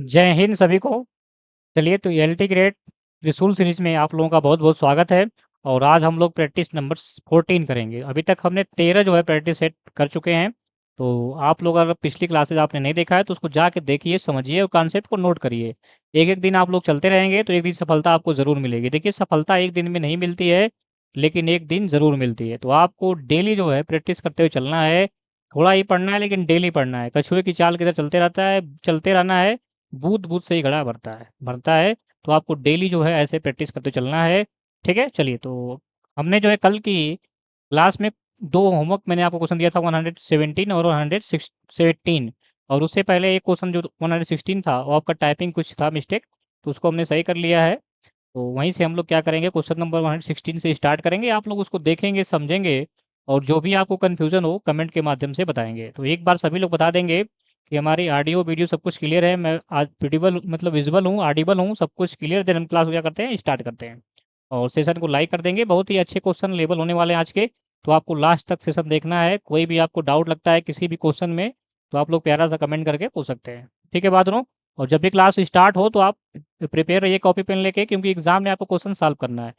जय हिंद सभी को। चलिए तो एलटी ग्रेड त्रिशूल सीरीज में आप लोगों का बहुत बहुत स्वागत है। और आज हम लोग प्रैक्टिस नंबर 14 करेंगे। अभी तक हमने 13 जो है प्रैक्टिस सेट कर चुके हैं। तो आप लोग अगर पिछली क्लासेज आपने नहीं देखा है तो उसको जाके देखिए, समझिए और कॉन्सेप्ट को नोट करिए। एक एक दिन आप लोग चलते रहेंगे तो एक दिन सफलता आपको ज़रूर मिलेगी। देखिए, सफलता एक दिन में नहीं मिलती है, लेकिन एक दिन ज़रूर मिलती है। तो आपको डेली जो है प्रैक्टिस करते हुए चलना है। थोड़ा ही पढ़ना है लेकिन डेली पढ़ना है। कछुए की चाल की तरह चलते रहता है, चलते रहना है। बूँद-बूँद से ही घड़ा भरता है। तो आपको डेली जो है ऐसे प्रैक्टिस करते चलना है। ठीक है? चलिए, तो हमने जो है कल की क्लास में 2 होमवर्क मैंने आपको क्वेश्चन दिया था, 117 और 117। और उससे पहले एक क्वेश्चन जो 116 था वो आपका टाइपिंग कुछ था मिस्टेक, तो उसको हमने सही कर लिया है। तो वहीं से हम लोग क्या करेंगे, क्वेश्चन नंबर 116 से स्टार्ट करेंगे। आप लोग उसको देखेंगे, समझेंगे और जो भी आपको कन्फ्यूज़न हो कमेंट के माध्यम से बताएँगे। तो एक बार सभी लोग बता देंगे कि हमारी ऑडियो, वीडियो सब कुछ क्लियर है। मैं आज विडिबल मतलब विज़ुअल हूँ, ऑडिबल हूँ, सब कुछ क्लियर। देन हम क्लास क्या करते हैं, स्टार्ट करते हैं। और सेशन को लाइक कर देंगे। बहुत ही अच्छे क्वेश्चन लेवल होने वाले हैं आज के। तो आपको लास्ट तक सेशन देखना है। कोई भी आपको डाउट लगता है किसी भी क्वेश्चन में, तो आप लोग प्यारा सा कमेंट करके पूछ सकते हैं। ठीक है बहादुरों? और जब भी क्लास स्टार्ट हो तो आप प्रिपेयर रहिए कॉपी पेन लेके, क्योंकि एग्ज़ाम में आपको क्वेश्चन सॉल्व करना है।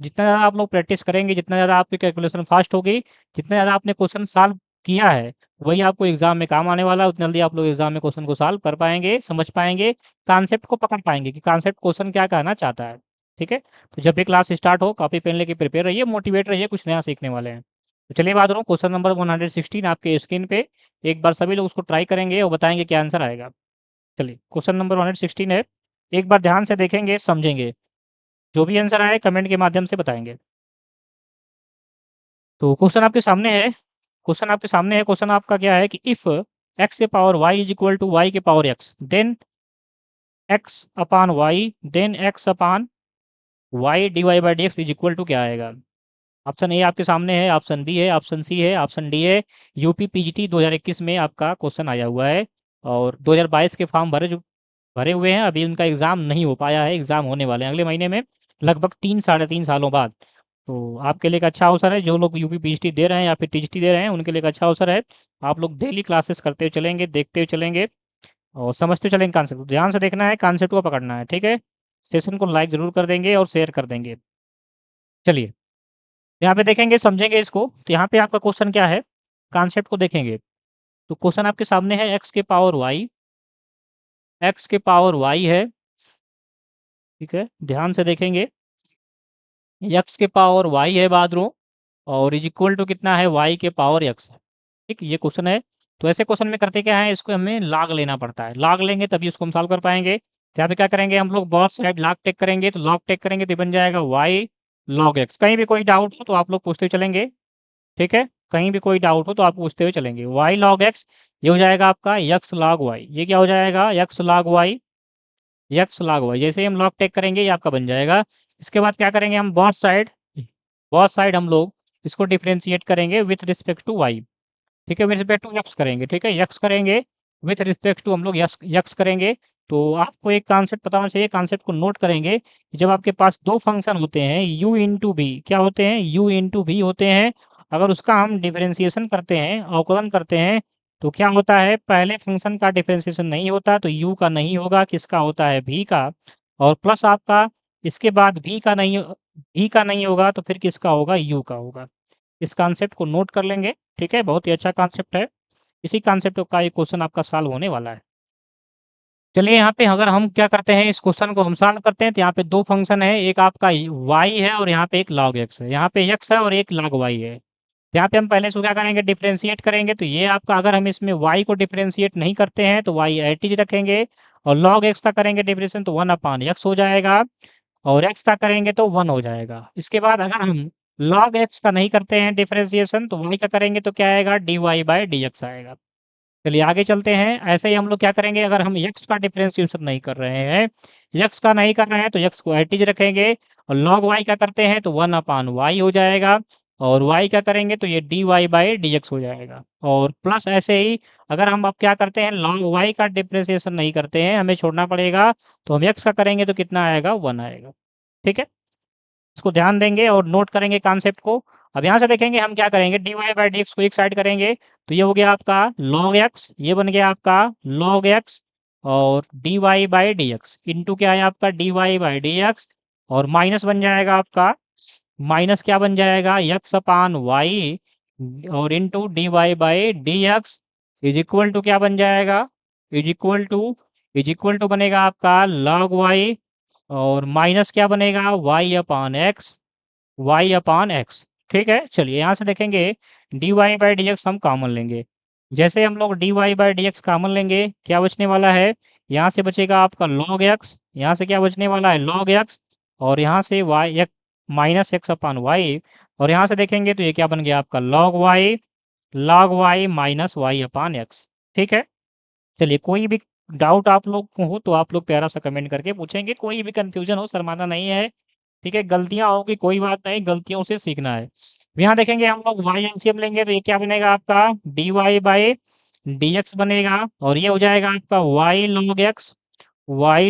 जितना ज़्यादा आप लोग प्रैक्टिस करेंगे, जितना ज़्यादा आपकी कैलकुलेशन फास्ट होगी, जितना ज़्यादा आपने क्वेश्चन सॉल्व किया है, वही आपको एग्ज़ाम में काम आने वाला है। उतना जल्दी आप लोग एग्ज़ाम में क्वेश्चन को सॉल्व कर पाएँगे, समझ पाएँगे, कॉन्सेप्ट को पकड़ पाएँगे कि कॉन्सेप्ट क्वेश्चन क्या कहना चाहता है। ठीक है? तो जब भी क्लास स्टार्ट हो कॉपी पेन लेके प्रिपेयर रहिए, मोटिवेट रहिए, कुछ नया सीखने वाले हैं। तो चलिए बहादुरों, क्वेश्चन नंबर 116 आपके स्क्रीन पे। एक बार सभी लोग उसको ट्राई करेंगे और बताएँगे क्या आंसर आएगा। चलिए, क्वेश्चन नंबर 116 है। एक बार ध्यान से देखेंगे, समझेंगे। जो भी आंसर आए कमेंट के माध्यम से बताएँगे। तो क्वेश्चन आपका क्या है कि इफ x के power y is equal to y के power x, then x upon y, then x upon y dy by dx is equal to क्या आएगा? ऑप्शन ए आपके सामने है, ऑप्शन बी है, ऑप्शन सी है, ऑप्शन डी है। यूपी पीजीटी 2021 में आपका क्वेश्चन आया हुआ है। और 2022 के फॉर्म भरे हुए हैं। अभी उनका एग्ज़ाम नहीं हो पाया है, एग्ज़ाम होने वाले हैं अगले महीने में, लगभग 3 साढ़े 3 सालों बाद। तो आपके लिए एक अच्छा अवसर है, जो लोग यूपी पीजीटी दे रहे हैं या फिर टीजीटी दे रहे हैं, उनके लिए एक अच्छा अवसर है। आप लोग डेली क्लासेस करते हुए चलेंगे, देखते हुए चलेंगे और समझते चलेंगे कॉन्सेप्ट को। ध्यान से देखना है, कॉन्सेप्ट को पकड़ना है, ठीक है? सेशन को लाइक ज़रूर कर देंगे और शेयर कर देंगे। चलिए, यहाँ पे देखेंगे, समझेंगे इसको। तो यहाँ पे आपका क्वेश्चन क्या है, कॉन्सेप्ट को देखेंगे। तो क्वेश्चन आपके सामने है एक्स के पावर वाई है, ठीक है? ध्यान से देखेंगे, एक्स के पावर वाई है बहादुरों, और इज इक्वल टू कितना है, वाई के पावर एक्स। ठीक, ये क्वेश्चन है। तो ऐसे क्वेश्चन में करते क्या है, इसको हमें लॉग लेना पड़ता है। लॉग लेंगे तभी उसको हम सॉल्व कर पाएंगे। तो यहाँ पे क्या करेंगे हम लोग, बोथ साइड लॉग टेक करेंगे। तो लॉग टेक करेंगे तो बन जाएगा वाई लॉग एक्स। कहीं भी कोई डाउट हो तो आप लोग पूछते चलेंगे, ठीक है? कहीं भी कोई डाउट हो तो आप पूछते हुए चलेंगे। वाई लॉग एक्स, ये हो जाएगा आपका एक्स लॉग वाई। ये क्या हो जाएगा, x log y, x log y. जैसे ही हम लॉग टेक करेंगे ये आपका बन जाएगा। इसके बाद क्या करेंगे हम, बोथ साइड हम लोग इसको डिफरेंशिएट करेंगे विथ रिस्पेक्ट टू वाई। ठीक है? विथ रिस्पेक्ट टू यक्स करेंगे, ठीक है? यक्स करेंगे, विथ रिस्पेक्ट टू हम लोग यस यक्स करेंगे। तो आपको एक कॉन्सेप्ट पता होना चाहिए, कॉन्सेप्ट को नोट करेंगे कि जब आपके पास 2 फंक्शन होते हैं u इंटू v, क्या होते हैं, u इंटू v होते हैं। अगर उसका हम डिफरेंशिएशन करते हैं, अवकलन करते हैं, तो क्या होता है, पहले फंक्शन का डिफरेंशिएशन नहीं होता तो u का नहीं होगा, किसका होता है, v का। और प्लस आपका इसके बाद v का नहीं होगा तो फिर किसका होगा, u का होगा। इस कॉन्सेप्ट को नोट कर लेंगे, ठीक है? बहुत ही अच्छा कॉन्सेप्ट है। इसी कॉन्सेप्ट का ये क्वेश्चन आपका सॉल्व होने वाला है। चलिए, यहाँ पे अगर हम क्या करते हैं, इस क्वेश्चन को हम सॉल्व करते हैं। तो यहाँ पे 2 फंक्शन है, एक आपका y है और यहाँ पे एक log x है। यहाँ पे x है और एक log y है। यहाँ पे हम पहले इसको क्या करेंगे, डिफरेंशिएट करेंगे। तो ये आपका, अगर हम इसमें y को डिफरेंशिएट नहीं करते हैं तो y एट इज रखेंगे, और log x का करेंगे डिफरेंशिएशन तो 1 अपॉन x हो जाएगा, और x का करेंगे तो 1 हो जाएगा। इसके बाद अगर हम log x का नहीं करते हैं डिफरेंशिएशन, तो y का करेंगे तो क्या आएगा, dy बाई dx आएगा। चलिए आगे चलते हैं। ऐसे ही हम लोग क्या करेंगे, अगर हम x का डिफरेंशिएशन नहीं कर रहे हैं, x का नहीं कर रहे हैं तो x को एट इज रखेंगे, और log y का करते हैं तो 1 अपॉन y हो जाएगा, और y का करेंगे तो ये dy बाई dx हो जाएगा। और प्लस ऐसे ही अगर हम अब क्या करते हैं, log y का डिफरेंशिएशन नहीं करते हैं, हमें छोड़ना पड़ेगा, तो हम x का करेंगे तो कितना आएगा, 1 आएगा। ठीक है? इसको ध्यान देंगे और नोट करेंगे कॉन्सेप्ट को। अब यहाँ से देखेंगे हम क्या करेंगे, dy बाई dx को एक साइड करेंगे, तो ये हो गया आपका log x, ये बन गया आपका log x, और d y by d x into क्या है आपका d y by d x, और माइनस बन जाएगा आपका, माइनस क्या बन जाएगा यक्स अपान वाई और into d y by d x is equal to क्या बन जाएगा, is equal to, is equal to बनेगा आपका लॉग वाई और माइनस क्या बनेगा y upon x, y upon x. ठीक है, चलिए यहाँ से देखेंगे d y by d x हम कॉमन लेंगे। जैसे हम लोग d y by d x common लेंगे क्या बचने वाला है, यहाँ से बचेगा आपका लॉग एक्स, यहाँ से क्या बचने वाला है लॉग एक्स, और यहाँ से वाई एक माइनस एक्स अपान वाई, और यहाँ से देखेंगे तो ये क्या बन गया आपका log y minus y upon x. ठीक है, चलिए कोई भी डाउट आप लोग को हो तो आप लोग प्यारा सा कमेंट करके पूछेंगे, कोई भी कंफ्यूजन हो शर्माना नहीं है। ठीक है, गलतियाँ होंगी कोई बात नहीं, गलतियों से सीखना है। यहाँ देखेंगे हम लोग वाई एलसीएम लेंगे तो ये क्या बनेगा आपका d y by d x बनेगा, और ये हो जाएगा आपका वाई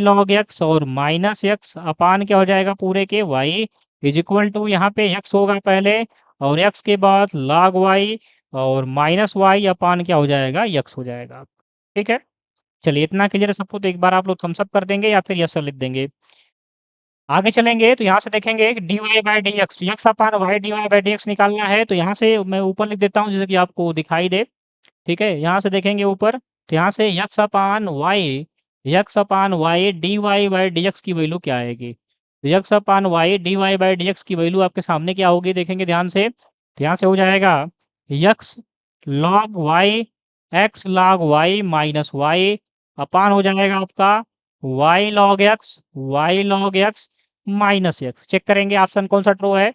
लॉग एक्स और माइनस एक्स अपान क्या हो जाएगा पूरे के वाई इज इक्वल टू यहाँ पे एक्स होगा पहले, और एक्स के बाद लॉग वाई और माइनस वाई अपान क्या हो जाएगा एक्स हो जाएगा। ठीक है, चलिए इतना क्लियर है सबको, तो एक बार आप लोग थम्स अप कर देंगे या फिर यस सर लिख देंगे। आगे चलेंगे तो यहाँ से देखेंगे d y by d x, x upon y d y by d x निकालना है, तो यहाँ से मैं ऊपर लिख देता हूँ जैसे कि आपको दिखाई दे। ठीक है, यहाँ से देखेंगे ऊपर तो यहाँ से x upon y d y by d x की वैल्यू क्या आएगी, तो x upon y d y by d x की वैल्यू आपके सामने क्या होगी देखेंगे ध्यान से, तो यहाँ से हो जाएगा x log y x log y minus y upon हो जाएगा आपका y log x minus x. Check करेंगे ऑप्शन कौन सा ट्रू है।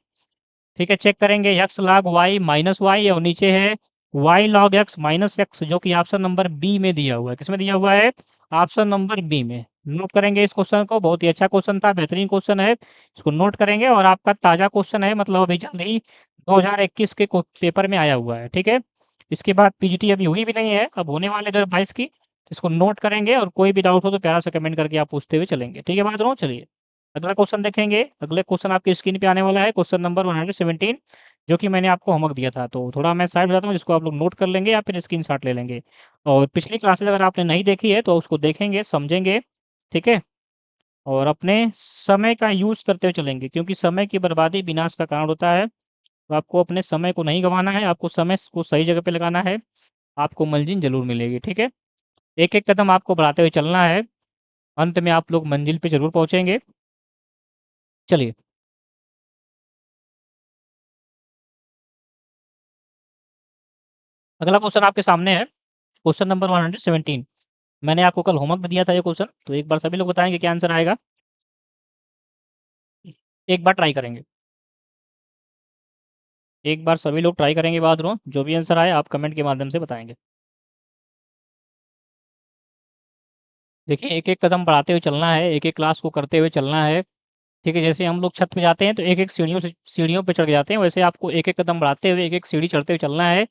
ठीक है, चेक करेंगे x log y minus y और नीचे है y log x minus x, जो कि ऑप्शन नंबर बी में दिया हुआ है। किसमें दिया हुआ है, ऑप्शन नंबर बी में। नोट करेंगे इस क्वेश्चन को, बहुत ही अच्छा क्वेश्चन था, बेहतरीन क्वेश्चन है, इसको नोट करेंगे। और आपका ताज़ा क्वेश्चन है, मतलब अभी जल्द ही 2021 के पेपर में आया हुआ है। ठीक है, इसके बाद पीजीटी अभी हुई भी नहीं है, अब होने वाले 2022 की, तो इसको नोट करेंगे और कोई भी डाउट हो तो प्यारा सा कमेंट करके आप पूछते हुए चलेंगे। ठीक है बात रहो, चलिए अगला क्वेश्चन देखेंगे। अगले क्वेश्चन आपकी स्क्रीन पे आने वाला है, क्वेश्चन नंबर 117, जो कि मैंने आपको होमवर्क दिया था। तो थोड़ा मैं साइड बताता हूँ जिसको आप लोग नोट कर लेंगे या फिर स्क्रीनशॉट ले लेंगे। और पिछली क्लासेस अगर आपने नहीं देखी है तो उसको देखेंगे, समझेंगे। ठीक है, और अपने समय का यूज़ करते हुए चलेंगे, क्योंकि समय की बर्बादी विनाश का कारण होता है। तो आपको अपने समय को नहीं गंवाना है, आपको समय को सही जगह पे लगाना है, आपको मंजिल ज़रूर मिलेगी। ठीक है, एक-एक कदम आपको बढ़ाते हुए चलना है, अंत में आप लोग मंजिल पे ज़रूर पहुँचेंगे। चलिए अगला क्वेश्चन आपके सामने है, क्वेश्चन नंबर 117। मैंने आपको कल होमवर्क में दिया था ये क्वेश्चन, तो एक बार सभी लोग बताएंगे क्या आंसर आएगा। एक बार ट्राई करेंगे, एक बार सभी लोग ट्राई करेंगे बहादुरों, जो भी आंसर आए आप कमेंट के माध्यम से बताएंगे। देखिए एक एक कदम बढ़ाते हुए चलना है, एक एक क्लास को करते हुए चलना है। ठीक है, जैसे हम लोग छत पे जाते हैं तो एक एक सीढ़ियों पे चढ़ के जाते हैं, वैसे आपको एक एक कदम बढ़ाते हुए एक एक सीढ़ी चढ़ते हुए चलना है।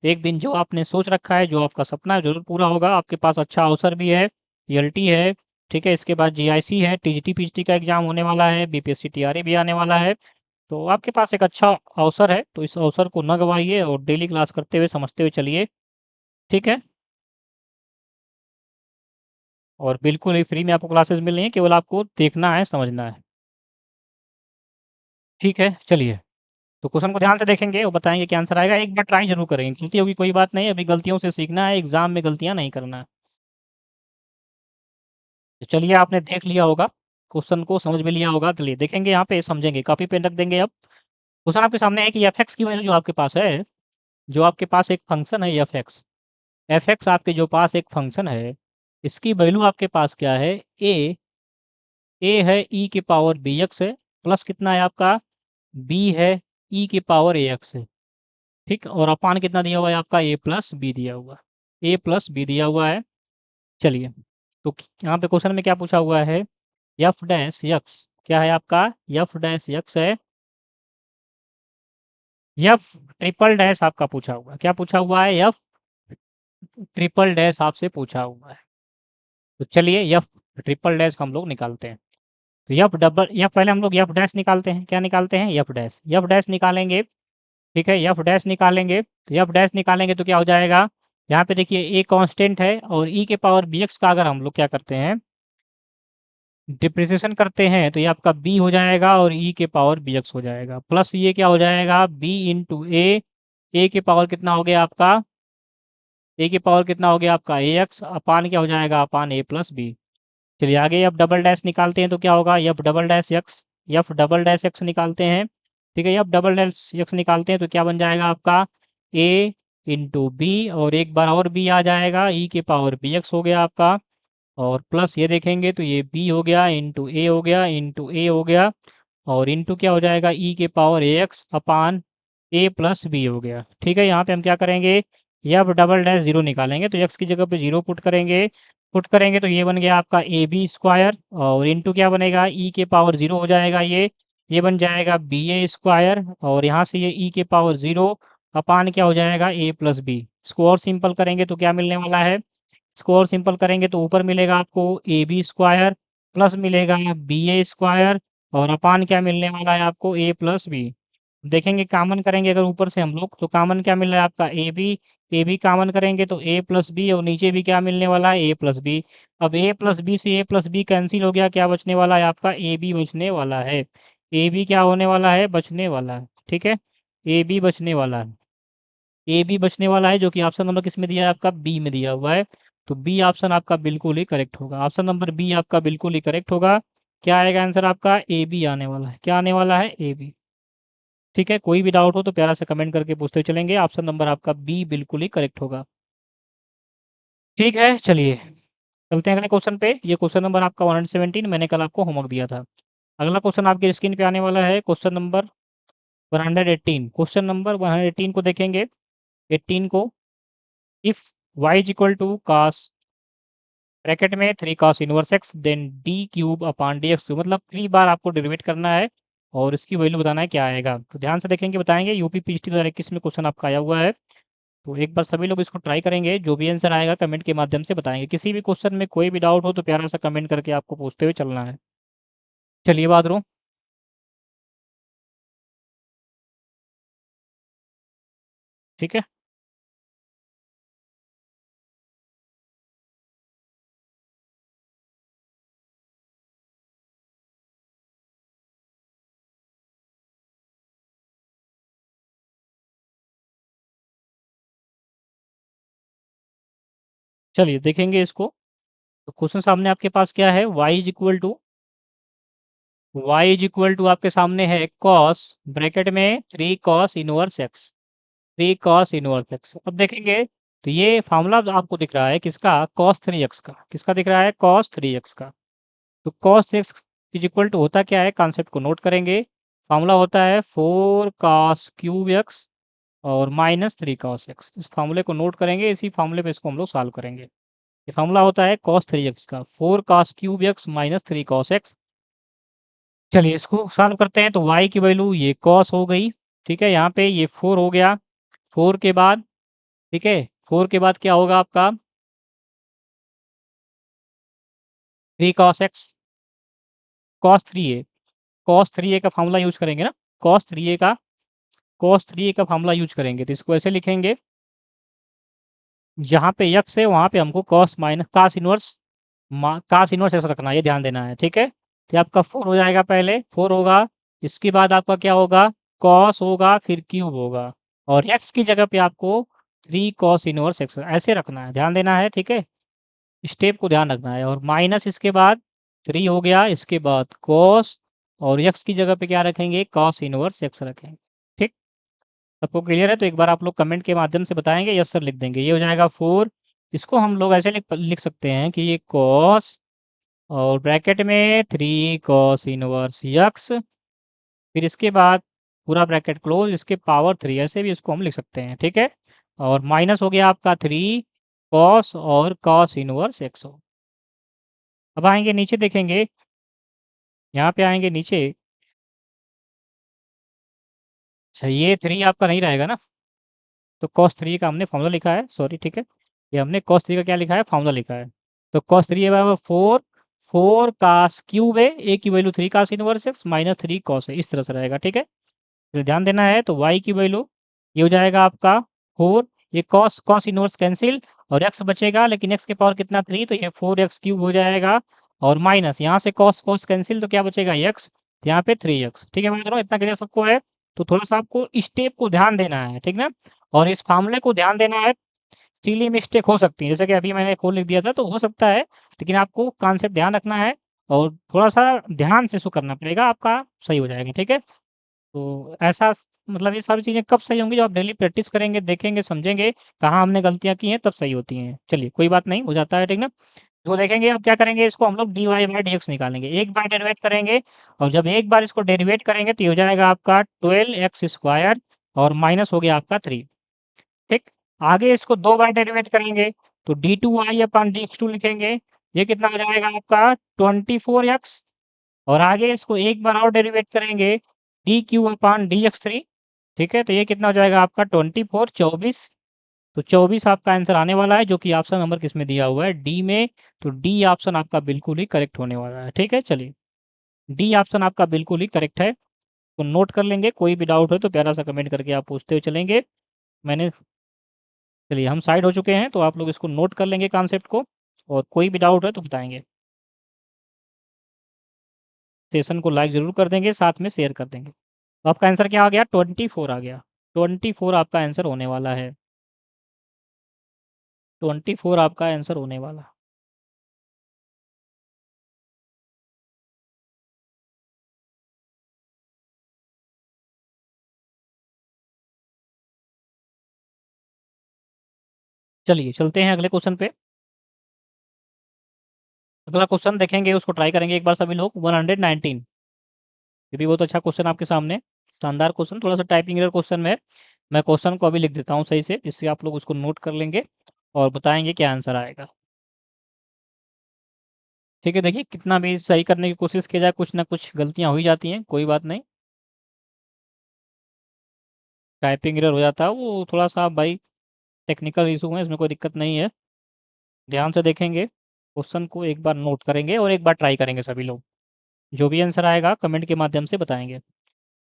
एक दिन जो आपने सोच रखा है, जो आपका सपना है, ज़रूर पूरा होगा। आपके पास अच्छा अवसर भी है, ईएलटी है। ठीक है, इसके बाद जीआईसी है, टीजीटी पीजीटी का एग्जाम होने वाला है, बीपीएससी टीआरई भी आने वाला है। तो आपके पास एक अच्छा अवसर है, तो इस अवसर को न गवाइए और डेली क्लास करते हुए समझते हुए चलिए। ठीक है, और बिल्कुल ही फ्री में आपको क्लासेस मिल रही हैं, केवल आपको देखना है, समझना है। ठीक है, चलिए तो क्वेश्चन को ध्यान से देखेंगे और बताएंगे क्या आंसर आएगा। एक बार ट्राई जरूर करेंगे, गलती होगी कोई बात नहीं, अभी गलतियों से सीखना है, एग्जाम में गलतियां नहीं करना है। तो चलिए आपने देख लिया होगा, क्वेश्चन को समझ में लिया होगा, चलिए देखेंगे यहाँ पे, समझेंगे, कॉपी पेन रख देंगे। अब क्वेश्चन आपके सामने है कि एफ एक्स की वैल्यू जो आपके पास है, जो आपके पास एक फंक्शन है एफ एक्स आपके जो पास एक फंक्शन है, इसकी वैल्यू आपके पास क्या है, ए है ई के पावर बी एक्स है, प्लस कितना है आपका बी है ई के पावर ए एक्स है। ठीक, और अपान कितना दिया हुआ है आपका ए प्लस बी दिया हुआ, ए प्लस बी दिया हुआ है। चलिए तो यहाँ पे क्वेश्चन में क्या पूछा हुआ है, एफ डैश यक्स क्या है आपका, एफ डैश यक्स है, एफ ट्रिपल डैश आपका पूछा हुआ है। क्या पूछा हुआ है, एफ ट्रिपल डैश आपसे पूछा हुआ है। तो चलिए एफ ट्रिपल डैश हम लोग निकालते हैं। तो एफ डबल, एफ पहले हम लोग एफ डैश निकालते हैं, क्या निकालते हैं, एफ डैश निकालेंगे। ठीक है, एफ डैश निकालेंगे, तो एफ डैश निकालेंगे तो क्या हो जाएगा, यहाँ पे देखिए ए कांस्टेंट है और ई के पावर bx का अगर हम लोग क्या करते हैं, डिप्रिसिएशन करते हैं, तो ये आपका b हो जाएगा और ई के पावर bx हो जाएगा, प्लस ये क्या हो जाएगा b इंटू ए के पावर कितना हो गया आपका, ए की पावर कितना हो गया आपका ax अपान क्या हो जाएगा, अपान a प्लस बी। चलिए आगे एफ डबल डैश निकालते हैं तो क्या होगा, F double dash x, F double dash x निकालते हैं, ठीक है, एफ डबल डैश एक्स निकालते हैं तो क्या बन जाएगा आपका a इंटू बी, और एक बार और b आ जाएगा, ई के पावर बी एक्स हो गया आपका, और प्लस ये देखेंगे तो ये b हो गया इंटू ए हो गया इंटू ए हो गया, और इंटू क्या हो जाएगा ई के पावर ए एक्स अपान ए प्लस बी हो गया। ठीक है, यहाँ पे हम क्या करेंगे, एफ डबल डैश जीरो निकालेंगे तो एक्स की जगह पे जीरो पुट करेंगे तो ये बन गया आपका ए बी स्क्वायर, और इंटू क्या बनेगा ई के पावर जीरो हो जाएगा, ये बन जाएगा बी ए स्क्वायर, और यहाँ से ये ई के पावर जीरो अपान क्या हो जाएगा ए प्लस बी। इसको और सिंपल करेंगे तो क्या मिलने वाला है, इसको और सिंपल करेंगे तो ऊपर मिलेगा आपको ए बी स्क्वायर प्लस मिलेगा बी ए स्क्वायर, और अपान क्या मिलने वाला है आपको ए प्लस बी। देखेंगे कॉमन करेंगे अगर ऊपर से हम लोग तो कॉमन क्या मिल रहा है आपका ए बी कॉमन करेंगे तो ए प्लस बी, और नीचे भी क्या मिलने वाला है ए प्लस बी। अब ए प्लस बी से ए प्लस बी कैंसिल हो गया, क्या बचने वाला है आपका ए बी बचने वाला है, ए बी क्या होने वाला है, बचने वाला है। ठीक है, ए बी बचने वाला है, ए बी बचने वाला है, जो कि ऑप्शन नंबर किस में दिया है आपका बी में दिया हुआ है। तो बी ऑप्शन आपका बिल्कुल ही करेक्ट होगा, ऑप्शन नंबर बी आपका बिल्कुल ही करेक्ट होगा। क्या आएगा आंसर आपका, ए बी आने वाला है, क्या आने वाला है, ए बी। ठीक है, कोई भी डाउट हो तो प्यारा से कमेंट करके पूछते चलेंगे, ऑप्शन नंबर आपका बी बिल्कुल ही करेक्ट होगा। ठीक है, चलिए चलते हैं अगले क्वेश्चन पे। ये क्वेश्चन नंबर आपका 117 मैंने कल आपको होमवर्क दिया था। अगला क्वेश्चन आपकी स्क्रीन पे आने वाला है, क्वेश्चन नंबर 118। क्वेश्चन नंबर 118 को देखेंगे, 18 को, if y is equal to cos bracket में 3 cos inverse x then d cube upon d x, मतलब 3 बार आपको डेरिवेट करना है और इसकी वैल्यू बताना है क्या आएगा। तो ध्यान से देखेंगे, बताएंगे, यूपी पीएचडी 2021 में क्वेश्चन आपका आया हुआ है। तो एक बार सभी लोग इसको ट्राई करेंगे, जो भी आंसर आएगा कमेंट के माध्यम से बताएंगे। किसी भी क्वेश्चन में कोई भी डाउट हो तो प्यारा सा कमेंट करके आपको पूछते हुए चलना है। चलिए बात रो, ठीक है। चलिए देखेंगे इसको। तो क्वेश्चन सामने आपके पास क्या है, y इज इक्वल टू आपके सामने है cos ब्रैकेट में 3 cos inverse x, 3 cos inverse x। अब देखेंगे तो ये फार्मूला आपको दिख रहा है किसका, cos 3x का, किसका दिख रहा है, cos 3x का। तो cos 3x is equal to होता क्या है, कॉन्सेप्ट को नोट करेंगे। फार्मूला होता है 4 cos क्यूब x और माइनस 3 cos x। इस फार्मूले को नोट करेंगे, इसी फार्मूले पे इसको हम लोग सॉल्व करेंगे। ये फार्मूला होता है cos 3x का, 4 cos cube x minus 3 cos x। चलिए इसको सॉल्व करते हैं। तो y की वैल्यू ये cos हो गई, ठीक है, यहाँ पे ये 4 हो गया, 4 के बाद, ठीक है, 4 के बाद क्या होगा आपका 3 cos x, cos 3a, cos 3a का फार्मूला यूज करेंगे ना, cos 3a का, cos 3a का फार्मूला यूज करेंगे तो इसको ऐसे लिखेंगे, जहाँ पे x है वहाँ पे हमको cos minus cos inverse x रखना है, ये ध्यान देना है, ठीक है। तो आपका 4 हो जाएगा, पहले 4 होगा, इसके बाद आपका क्या होगा, cos होगा, फिर क्यूब होगा, और x की जगह पे आपको 3 cos इनवर्स x ऐसे रखना है, ध्यान देना है, ठीक है। स्टेप को ध्यान रखना है, और माइनस इसके बाद 3 हो गया, इसके बाद cos, और x की जगह पे क्या रखेंगे, cos इनवर्स x रखेंगे। ठीक, सबको क्लियर है? तो एक बार आप लोग कमेंट के माध्यम से बताएंगे, यस सर लिख देंगे, ये हो जाएगा 4। इसको हम लोग ऐसे लिख सकते हैं कि ये cos और ब्रैकेट में 3 cos इनवर्स x, फिर इसके बाद पूरा ब्रैकेट क्लोज, इसके पावर 3, ऐसे भी इसको हम लिख सकते हैं, ठीक है। और माइनस हो गया आपका 3 cos और cos इनवर्स x हो। अब आएंगे नीचे, देखेंगे यहाँ पे आएंगे नीचे, अच्छा ये 3 आपका नहीं रहेगा ना, तो cos 3 का हमने फॉर्मूला लिखा है, सॉरी, ठीक है, ये हमने cos 3 का क्या लिखा है, फॉर्मूला लिखा है। तो cos 3 बराबर 4 cos क्यूब है, a की value 3 cos inverse x minus 3 cos है, इस तरह से रहेगा, ठीक है। तो ध्यान देना है, तो y की वैल्यू ये हो जाएगा आपका 4, ये कॉस इनवर्स कैंसिल और x बचेगा, लेकिन x की पावर कितना 3, तो ये 4x³ हो जाएगा और माइनस यहाँ से कॉस कैंसिल, तो क्या बचेगा x, तो यहाँ पे 3x। ठीक है भाई, इतना क्लियर सबको है? तो थोड़ा-सा आपको स्टेप को ध्यान देना है, ठीक ना? और इस फ़ॉर्मूले को ध्यान देना है, सिली मिस्टेक हो सकती है, जैसे कि अभी मैंने 4 लिख दिया था, तो हो सकता है, लेकिन आपको कॉन्सेप्ट ध्यान रखना है और थोड़ा-सा ध्यान से इसको करना पड़ेगा, आपका सही हो जाएगा, ठीक है? तो ऐसा मतलब ये सारी चीज़ें कब सही होंगी, जब आप डेली प्रैक्टिस करेंगे, देखेंगे, समझेंगे, कहाँ हमने गलतियाँ की हैं, तब सही होती हैं। चलिए, कोई बात नहीं, हो जाता है, ठीक ना? तो देखेंगे अब क्या करेंगे, इसको हम लोग dy/dx निकालेंगे। एक बार डेरिवेट करेंगे और जब एक बार इसको डेरिवेट करेंगे, तो ये हो जाएगा आपका 12x² और माइनस हो गया आपका 3, ठीक? आगे इसको 2 बार डेरिवेट करेंगे, तो d2y/dx2 लिखेंगे। ये कितना हो जाएगा आपका 24x और आगे इसको एक बार और डेरिवेट करेंगे, dq/dx3, ठीक है? तो ये कितना हो जाएगा आपका 24, 24। तो 24 आपका आंसर आने वाला है, जो कि ऑप्शन नंबर किसमें दिया हुआ है, डी में। तो डी ऑप्शन आपका बिल्कुल ही करेक्ट होने वाला है, ठीक है? चलिए, डी ऑप्शन आपका बिल्कुल ही करेक्ट है। तो नोट कर लेंगे, कोई भी डाउट हो तो प्यारा-सा कमेंट करके आप पूछते हुए चलेंगे। मैंने चलिए, हम साइड हो चुके हैं, तो आप लोग इसको नोट कर लेंगे कॉन्सेप्ट को और कोई भी डाउट है तो बताएँगे। सेशन को लाइक ज़रूर कर देंगे, साथ में शेयर कर देंगे। तो आपका आंसर क्या आ गया? 24 आ गया। 24 आपका आंसर होने वाला है। 24 आपका आंसर होने वाला। चलिए, चलते हैं अगले क्वेश्चन पे। अगला क्वेश्चन देखेंगे, उसको ट्राई करेंगे एक बार सभी लोग। 119, ये भी बहुत अच्छा क्वेश्चन आपके सामने, शानदार क्वेश्चन, थोड़ा-सा टाइपिंग एरर क्वेश्चन में है। मैं क्वेश्चन को अभी लिख देता हूँ सही से, जिससे आप लोग उसको नोट कर लेंगे और बताएँगे क्या आंसर आएगा। ठीक है, देखिए कितना भी सही करने की कोशिश की जाए, कुछ ना कुछ गलतियाँ हो ही जाती हैं, कोई बात नहीं। टाइपिंग एरर हो जाता है, वो थोड़ा-सा भाई टेक्निकल इश्यू है, इसमें कोई दिक्कत नहीं है। ध्यान से देखेंगे, क्वेश्चन को एक बार नोट करेंगे और एक बार ट्राई करेंगे सभी लोग। जो भी आंसर आएगा कमेंट के माध्यम से बताएँगे।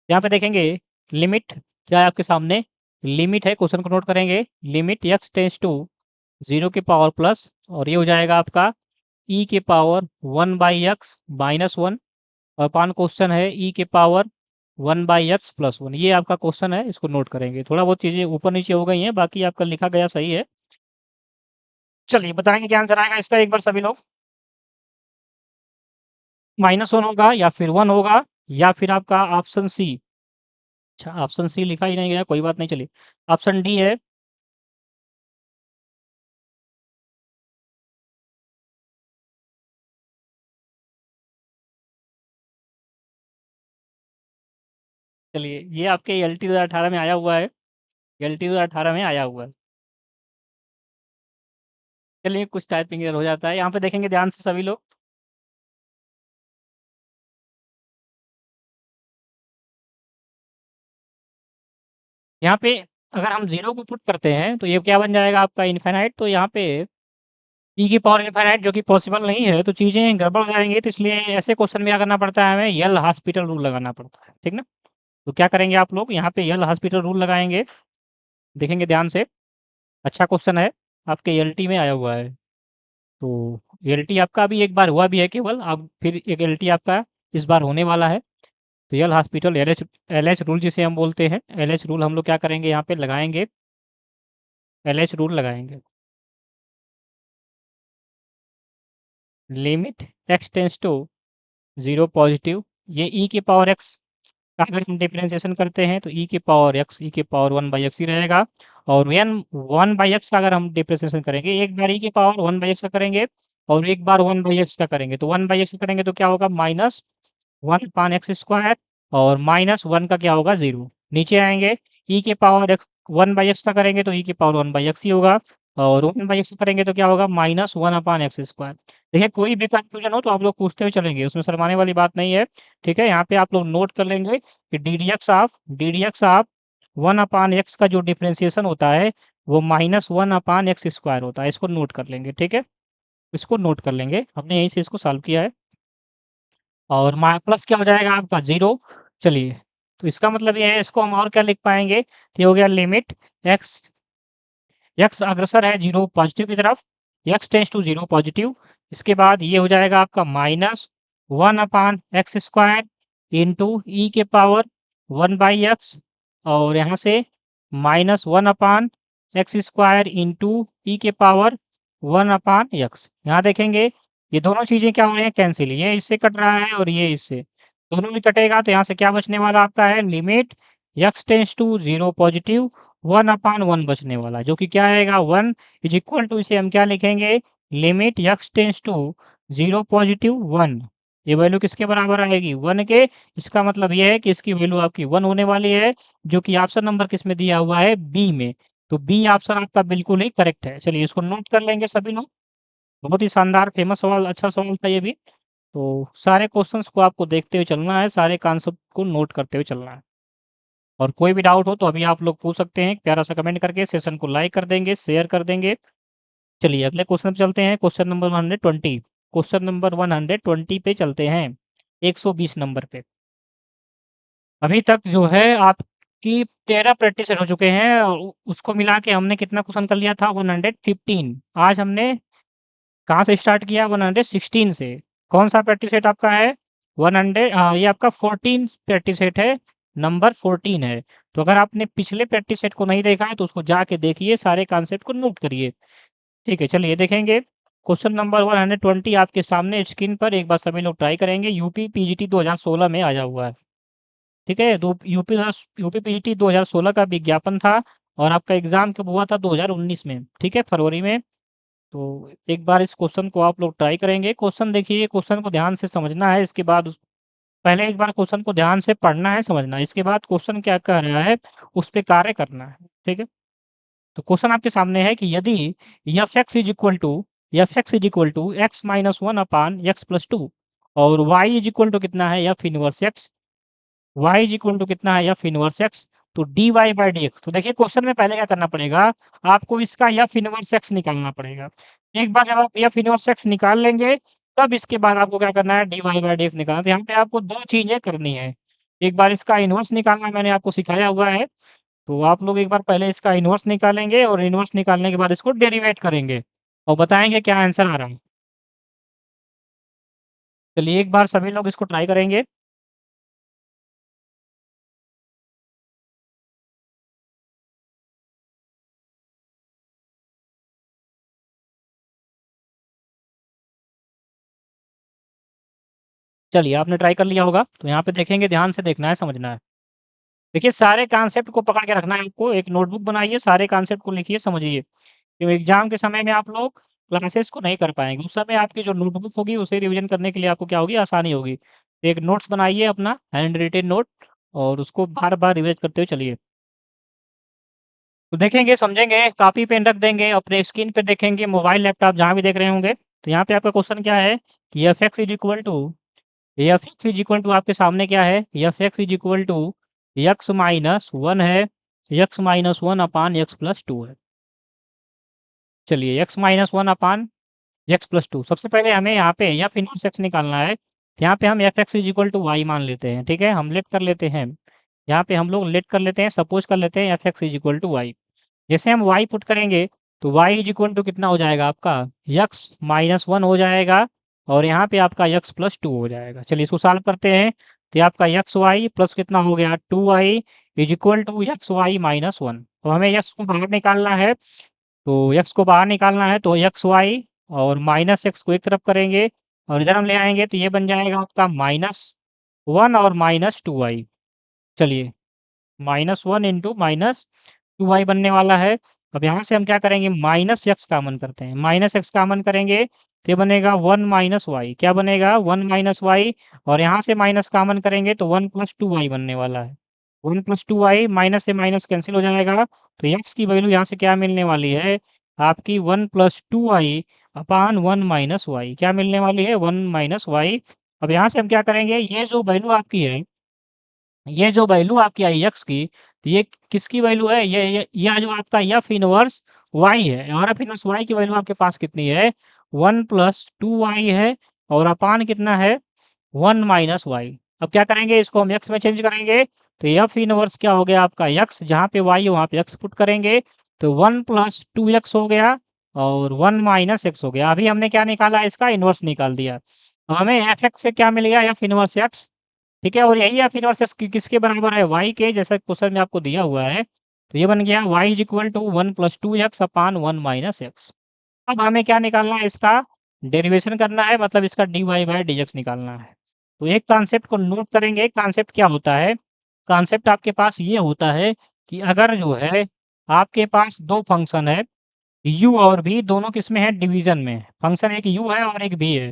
यहाँ पे देखेंगे लिमिट क्या है आपके सामने, लिमिट है, क्वेश्चन को नोट करेंगे। लिमिट x टेंड्स टू 0 की पावर प्लस और ये हो जाएगा आपका e की पावर 1/x -1 और पान क्वेश्चन है e की पावर 1/x + 1। ये आपका क्वेश्चन है, इसको नोट करेंगे। थोड़ा बहुत चीज़ें ऊपर-नीचे हो गई हैं, बाकी आपका लिखा गया सही है। चलिए, बताएँगे क्या आंसर आएगा इसका एक बार सभी लोग। -1 होगा या फिर 1 होगा या फिर आपका ऑप्शन सी। अच्छा, ऑप्शन सी लिखा ही नहीं गया, कोई बात नहीं, चलिए। ऑप्शन डी है। चलिए, ये आपके एलटी 2018 में आया हुआ है, एलटी 2018 में आया हुआ है। चलिए, कुछ टाइपिंग एरर हो जाता है। यहाँ पे देखेंगे ध्यान से सभी लोग। यहाँ पे अगर हम 0 को पुट करते हैं, तो ये क्या बन जाएगा आपका इनफिनाइट। तो यहाँ पे ई की पावर इनफिनाइट, जो कि पॉसिबल नहीं है, तो चीज़ें गड़बड़ हो जाएँगी। तो इसलिए ऐसे क्वेश्चन में क्या करना पड़ता है, हमें यल हॉस्पिटल रूल लगाना पड़ता है, ठीक ना? तो क्या करेंगे आप लोग, यहाँ पे यल हॉस्पिटल रूल लगाएँगे। देखेंगे ध्यान से, अच्छा क्वेश्चन है, आपके एलटी में आया हुआ है। तो एलटी आपका अभी एक बार हुआ भी है केवल, अब फिर एक एलटी आपका इस बार होने वाला है। Real hospital LH LH rule जिसे हम बोलते हैं, एलएच रूल हम लोग क्या करेंगे, यहाँ पे लगाएँगे, एलएच रूल लगाएँगे। Limit x tends to 0 positive, ये e की पावर x का अगर हम डिफरेंशिएशन करते हैं, तो e की पावर x, e की पावर 1/x ही रहेगा। और एन 1/x का अगर हम डिफरेंशिएशन करेंगे, एक बार e की पावर 1/x का करेंगे और एक बार 1/x का करेंगे, तो 1/x का करेंगे तो क्या होगा, -1/x² और -1 का क्या होगा, 0। नीचे आएँगे, e की पावर x 1/x का करेंगे तो e की पावर 1/x ही होगा और 1/x का करेंगे तो क्या होगा, -1/x²। देखिए, कोई भी कन्फ्यूज़न हो तो आप लोग पूछते हुए चलेंगे, उसमें शर्माने वाली बात नहीं है, ठीक है? यहाँ पे आप लोग नोट कर लेंगे कि D d x of 1/x का जो डिफरेंशिएशन होता है, वो -1/x² होता है। इसको नोट कर लेंगे, ठीक है? इसको नोट कर लेंगे, हमने यहीं से इसको सॉल्व किया है। और मा प्लस क्या हो जाएगा आपका 0। चलिए, तो इसका मतलब ये है, इसको हम और क्या लिख पाएँगे, तो ये हो गया लिमिट x एक्स अग्रसर है 0 पॉजिटिव की तरफ, एक्स टेंड्स टू 0 पॉजिटिव। इसके बाद ये हो जाएगा आपका -1/x² इंटू ई के पावर 1/x, और यहाँ से -1/x² इंटू ई के पावर 1/x। यहाँ देखेंगे ये दोनों चीज़ें क्या हो रही हैं, कैंसिल। ये इससे कट रहा है और ये इससे, दोनों में कटेगा तो यहाँ से क्या बचने वाला आपका है, limit x tends to 0 positive 1/1 बचने वाला, जो कि क्या आएगा 1 इज इक्वल टू, इसे हम क्या लिखेंगे, limit x tends to 0 positive 1। ये वैल्यू किसके बराबर आएगी, 1 के। इसका मतलब ये है कि इसकी वैल्यू आपकी 1 होने वाली है, जो कि ऑप्शन नंबर किस में दिया हुआ है, बी में। तो बी ऑप्शन आपका बिल्कुल ही करेक्ट है। चलिए इसको नोट कर लेंगे सभी लोग। बहुत ही शानदार फेमस सवाल, अच्छा सवाल था ये भी। तो सारे क्वेश्चंस को आपको देखते हुए चलना है, सारे कॉन्सेप्ट को नोट करते हुए चलना है। और कोई भी डाउट हो तो अभी आप लोग पूछ सकते हैं, प्यारा सा कमेंट करके। सेशन को लाइक कर देंगे, शेयर कर देंगे। चलिए अगले क्वेश्चन पे चलते हैं, क्वेश्चन नंबर 120। क्वेश्चन नंबर 120 पे चलते हैं, 120 नंबर पे। अभी तक जो है आपकी 13 प्रैक्टिस हो चुके हैं, और उसको मिला के हमने कितना क्वेश्चन कर लिया था, 115। आज हमने कहाँ से स्टार्ट किया, 116 से। कौन सा प्रैक्टिस सेट आपका है, 100, ये आपका 14 प्रैक्टिस सेट है, नंबर 14 है। तो अगर आपने पिछले प्रैक्टिस सेट को नहीं देखा है तो उसको जाके देखिए, सारे कॉन्सेप्ट को नोट करिए। ठीक है, चलिए देखेंगे। क्वेश्चन नंबर 120 आपके सामने स्क्रीन पर, एक बार सभी लोग ट्राई करेंगे। यूपी पीजीटी 2016 में आया हुआ है। ठीक है, तो यूपी पीजीटी 2016 का विज्ञापन था, और आपका एग्जाम कब हुआ था, 2019 में। ठीक है, फरवरी में। तो एक बार इस क्वेश्चन को आप लोग ट्राई करेंगे। क्वेश्चन देखिए, क्वेश्चन को ध्यान से समझना है, इसके बाद पहले एक बार क्वेश्चन को ध्यान से पढ़ना है, समझना है, इसके बाद क्वेश्चन क्या कह रहा है उस पे कार्य करना है। ठीक है, तो क्वेश्चन आपके सामने है कि यदि f x is equal to x minus 1/x+2, और वाई इज इक्वल टू कितना है, f inverse x, y is equal to कितना है, एफ इनवर्स एक्स, तो d y by d x. तो देखिए क्वेश्चन में पहले क्या करना पड़ेगा, आपको इसका एफ इनवर्स एक्स निकालना पड़ेगा। एक बार जब आप एफ इनवर्स एक्स निकाल लेंगे, तब इसके बाद आपको क्या करना है, d y by d x निकालना। तो यहाँ पे आपको दो चीजें करनी है। एक बार इसका इनवर्स निकालना मैंने आपको सिखाया हुआ है, तो आप लोग एक बार पहले इसका इनवर्स निकालेंगे, और इनवर्स निकालने के बाद इसको डेरिवेट करेंगे और बताएंगे क्या आंसर आ रहा है। चलिए एक बार सभी लोग इसको ट्राई करेंगे। चलिए आपने ट्राई कर लिया होगा, तो यहाँ पे देखेंगे, ध्यान से देखना है, समझना है। देखिए सारे कॉन्सेप्ट को पकड़ के रखना है आपको, एक नोटबुक बनाइए, सारे कॉन्सेप्ट को लिखिए, समझिए। क्यों एग्जाम के समय में आप लोग क्लासेस को नहीं कर पाएंगे, उस समय आपकी जो नोटबुक होगी उसे रिवीजन करने के लिए आपको क्या होगी, आसानी होगी। एक नोट्स बनाइए अपना, हैंड रिटेन नोट, और उसको बार बार रिवाइज करते हुए चलिए। तो देखेंगे, समझेंगे, कॉपी पेन रख देंगे, अपने स्क्रीन पे देखेंगे, मोबाइल लैपटॉप जहाँ भी देख रहे होंगे। तो यहाँ पे आपका क्वेश्चन क्या है कि f x is equal to आपके सामने क्या है, f x is equal to x-1 है, x-1/x+2 है। चलिए x-1/x+2, सबसे पहले हमें यहाँ पे एफ इनवर्स एक्स निकालना है। तो यहाँ पे हम f x is equal to y मान लेते हैं। ठीक है, हम लेट कर लेते हैं, यहाँ पे हम लोग लेट कर लेते हैं, सपोज कर लेते हैं f x is equal to y. जैसे हम y पुट करेंगे, तो y इज इक्वल टू कितना हो जाएगा आपका, x-1 हो जाएगा, और यहाँ पे आपका x+2 हो जाएगा। चलिए इसको सॉल्व करते हैं। तो ये आपका xy प्लस कितना हो गया, 2y is equal to xy-1। तो हमें x को बाहर निकालना है, तो x को बाहर निकालना है, तो xy और -x को एक तरफ करेंगे, और इधर हम ले आएंगे, तो ये बन जाएगा आपका -1 और -2y। चलिए -1 इंटू -2y बनने वाला है। अब यहाँ से हम क्या करेंगे, -x कॉमन करते हैं, -x कॉमन करेंगे तो ये बनेगा 1 - y। क्या बनेगा, 1 - y, और यहाँ से माइनस कॉमन करेंगे तो 1+2y बनने वाला है। 1+2y, माइनस से माइनस कैंसिल हो जाएगा, तो x की वैल्यू यहाँ से क्या मिलने वाली है, आपकी 1+2y/1 - y। क्या मिलने वाली है, 1 - y। अब यहाँ से हम क्या करेंगे, ये जो वैल्यू आपकी आई एक्स की, तो ये किसकी वैल्यू है, ये जो आपका एफ इनवर्स वाई है, और एफ इनवर्स वाई की वैल्यू आपके पास कितनी है, 1+2y है, और अपान कितना है, 1 - y। अब क्या करेंगे, इसको हम एक्स में चेंज करेंगे, तो एफ इनवर्स क्या हो गया आपका एक्स, जहाँ पे वाई है वहाँ पे एक्स पुट करेंगे, तो 1 प्लस 2x हो गया और 1 माइनस x हो गया। अभी हमने क्या निकाला, इसका इन्वर्स निकाल दिया। तो हमें f(x) से क्या मिल गया, f इन्वर्स x। ठीक है, और यही f इन्वर्स x किसके बराबर है, y के, जैसा क्वेश्चन में आपको दिया हुआ है। तो ये बन गया y is equal to 1 plus 2x upon 1 minus x। अब हमें क्या निकालना है, इसका डेरिवेशन करना है, मतलब इसका dy बाय dx निकालना है। तो एक कॉन्सेप्ट को नोट करेंगे। कॉन्सेप्ट क्या होता है, कॉन्सेप्ट आपके पास ये होता है कि अगर जो है आपके पास दो फंक्शन है u और v, दोनों किसमें है, डिवीजन में। फंक्शन एक u है और एक v है,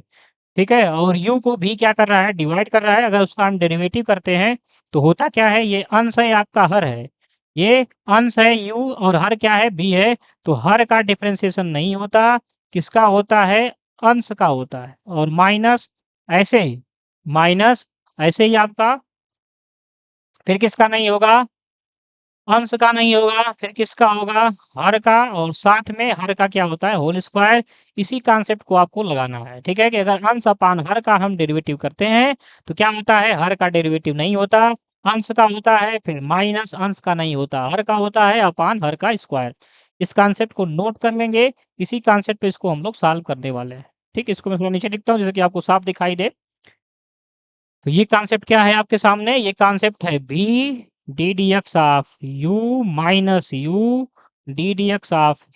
ठीक है, और u को v क्या कर रहा है, डिवाइड कर रहा है। अगर उसका हम डेरिवेटिव करते हैं तो होता क्या है, ये अंश है आपका हर है, ये अंश है u और हर क्या है, v है। तो हर का डिफरेंशिएशन नहीं होता, किसका होता है, अंश का होता है। और माइनस ऐसे ही, माइनस ऐसे ही आपका फिर किसका नहीं होगा, अंश का नहीं होगा, फिर किसका होगा, हर का। और साथ में हर का क्या होता है, होल स्क्वायर। इसी कॉन्सेप्ट को आपको लगाना है, ठीक है, कि अगर अंश अपान हर का हम डेरिवेटिव करते हैं तो क्या होता है, हर का डेरिवेटिव नहीं होता, अंश का होता है। फिर माइनस अंश का नहीं होता, हर का होता है अपान हर का स्क्वायर। इस कॉन्सेप्ट को नोट कर लेंगे। इसी कॉन्सेप्ट पे इसको हम लोग सॉल्व करने वाले हैं। ठीक है, इसको मैं थोड़ा नीचे लिखता हूँ, जैसे कि आपको साफ दिखाई दे। तो ये कॉन्सेप्ट क्या है आपके सामने, ये कॉन्सेप्ट है v D d x of u minus u D d x of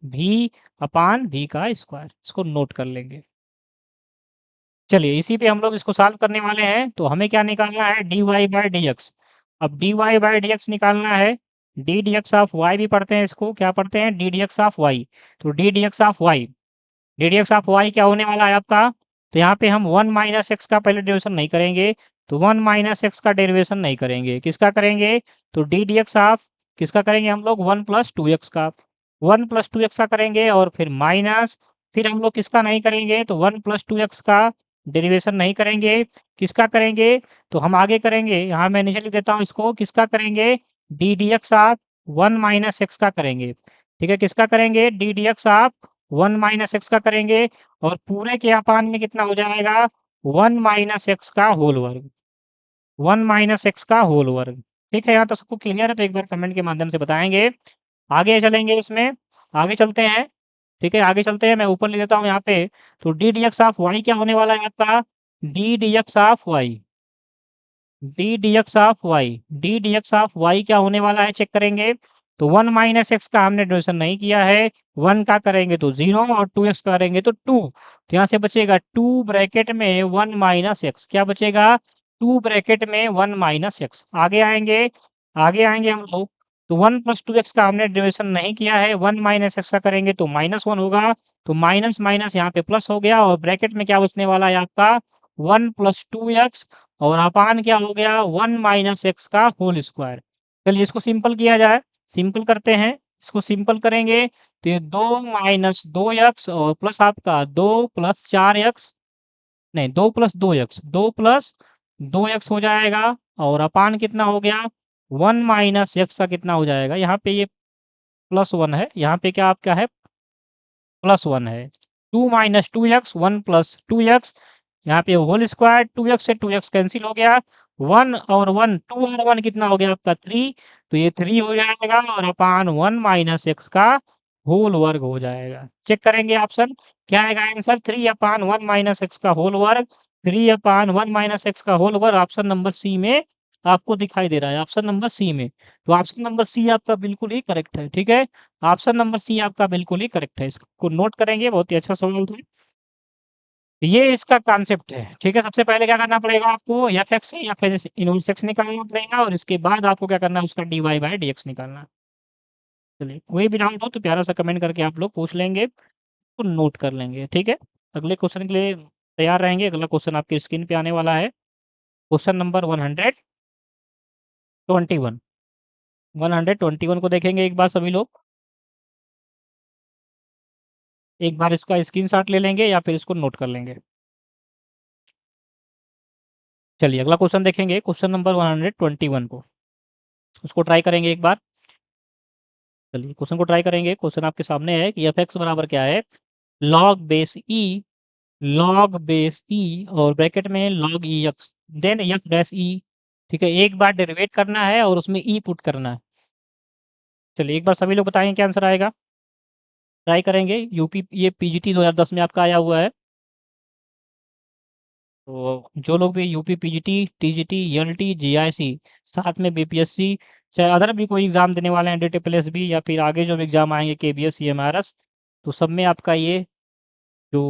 v upon v का स्क्वायर। इसको नोट कर लेंगे। चलिए इसी पे हम लोग इसको सॉल्व करने वाले हैं। तो हमें क्या निकालना है, dy बाय dx। अब dy बाय dx निकालना है। D d x of y भी पढ़ते हैं, इसको क्या पढ़ते हैं, D d x of y। तो d d x of y, D d x of y क्या होने वाला है आपका। तो यहाँ पे हम 1 माइनस एक्स का पहले डेरिवेशन नहीं करेंगे। तो 1 माइनस एक्स का डेरिवेशन नहीं करेंगे, किसका करेंगे, तो डी डी एक्स ऑफ किसका करेंगे हम लोग, 1 प्लस 2x का। 1 प्लस 2x का करेंगे और फिर माइनस, फिर हम लोग किसका नहीं करेंगे, तो 1 प्लस 2x का डेरिवेशन नहीं करेंगे, किसका करेंगे, तो हम आगे करेंगे। यहाँ मैं नीचे लिख देता हूँ इसको, किसका करेंगे, D d x of 1 minus x का करेंगे। ठीक है, किसका करेंगे, D d x of 1 minus x का करेंगे। और पूरे के अपान में कितना हो जाएगा, 1 माइनस एक्स का होल वर्ग, 1 माइनस एक्स का होल वर्ग। ठीक है, यहाँ तक सबको क्लियर है, तो एक बार कमेंट के माध्यम से बताएंगे। आगे चलेंगे इसमें, आगे चलते हैं। ठीक है, आगे चलते हैं, मैं ऊपर लिख देता हूँ यहाँ पे। तो d d x of y क्या होने वाला है आपका, d d x of y, d d x of y, d d x of y क्या होने वाला है, चेक करेंगे। तो 1 माइनस एक्स का हमने डेरिवेशन नहीं किया है, 1 का करेंगे तो 0 और 2x करेंगे तो 2। तो यहाँ से बचेगा 2 ब्रैकेट में 1 माइनस एक्स, क्या बचेगा, 2 ब्रैकेट में 1 माइनस एक्स। आगे आएंगे, आगे आएंगे हम लोग। तो 1 प्लस 2x का हमने डेरिवेशन नहीं किया है, 1 माइनस एक्स का करेंगे तो -1 होगा। तो माइनस माइनस यहाँ पे प्लस हो गया, और ब्रैकेट में क्या बचने वाला है आपका, 1 प्लस 2x और अपान क्या हो गया, 1 माइनस एक्स का होल स्क्वायर। चलिए इसको सिंपल किया जाए, सिंपल करते हैं। इसको सिंपल करेंगे तो ये 2 माइनस 2x और प्लस आपका 2 प्लस 4x, नहीं 2 प्लस 2x, 2 प्लस 2x हो जाएगा। और अपान कितना हो गया, 1 माइनस एक्स का कितना हो जाएगा, यहाँ पे ये +1 है, यहाँ पे क्या आपका है, +1 है। 2 माइनस 2x, 1 प्लस 2x, यहाँ पे होल स्क्वायर, 2x से 2x कैंसिल हो गया, 1 और 1, 2 और 1 कितना हो गया आपका 3। तो ये 3 हो जाएगा और अपान 1 माइनस एक्स का होल वर्ग हो जाएगा। चेक करेंगे ऑप्शन, क्या आएगा आंसर, 3 अपान 1 माइनस एक्स का होल वर्ग, 3 अपान 1 माइनस एक्स का होल वर्ग। ऑप्शन नंबर सी में आपको दिखाई दे रहा है, ऑप्शन नंबर सी में। तो ऑप्शन नंबर सी आपका बिल्कुल ही करेक्ट है। ठीक है, ऑप्शन नंबर सी आपका बिल्कुल ही करेक्ट है। इसको नोट करेंगे, बहुत ही अच्छा सवाल था। ये इसका कॉन्सेप्ट है। ठीक है, सबसे पहले क्या करना पड़ेगा आपको, एफ(x) से या फिर इनवर्स x निकालना पड़ेगा, और इसके बाद आपको क्या करना है, उसका dy बाय dx निकालना है। चलिए कोई भी डाउट हो तो प्यारा सा कमेंट करके आप लोग पूछ लेंगे, तो नोट कर लेंगे। ठीक है, अगले क्वेश्चन के लिए तैयार रहेंगे। अगला क्वेश्चन आपकी स्क्रीन पे आने वाला है, क्वेश्चन नंबर 121। 121 को देखेंगे एक बार सभी लोग, एक बार इसका स्क्रीनशॉट ले लेंगे या फिर इसको नोट कर लेंगे। चलिए अगला क्वेश्चन देखेंगे, क्वेश्चन नंबर 121 को, उसको ट्राई करेंगे एक बार। चलिए क्वेश्चन को ट्राई करेंगे। क्वेश्चन आपके सामने है कि एफ(x) बराबर क्या है, log base e, log base e और ब्रैकेट में log e x, then f dash e. ठीक है, एक बार डेरिवेट करना है और उसमें ई पुट करना है। चलिए एक बार सभी लोग बताएंगे क्या आंसर आएगा। ट्राई करेंगे। यूपी ये पीजीटी 2010 में आपका आया हुआ है। तो जो लोग भी UP PGT, TGT, ELT, GIC, साथ में बीपीएससी, चाहे अदर भी कोई एग्ज़ाम देने वाले हैं, डीटीपीएस भी, या फिर आगे जो भी एग्ज़ाम आएंगे केबीएस, सीएमआरएस, तो सब में आपका ये जो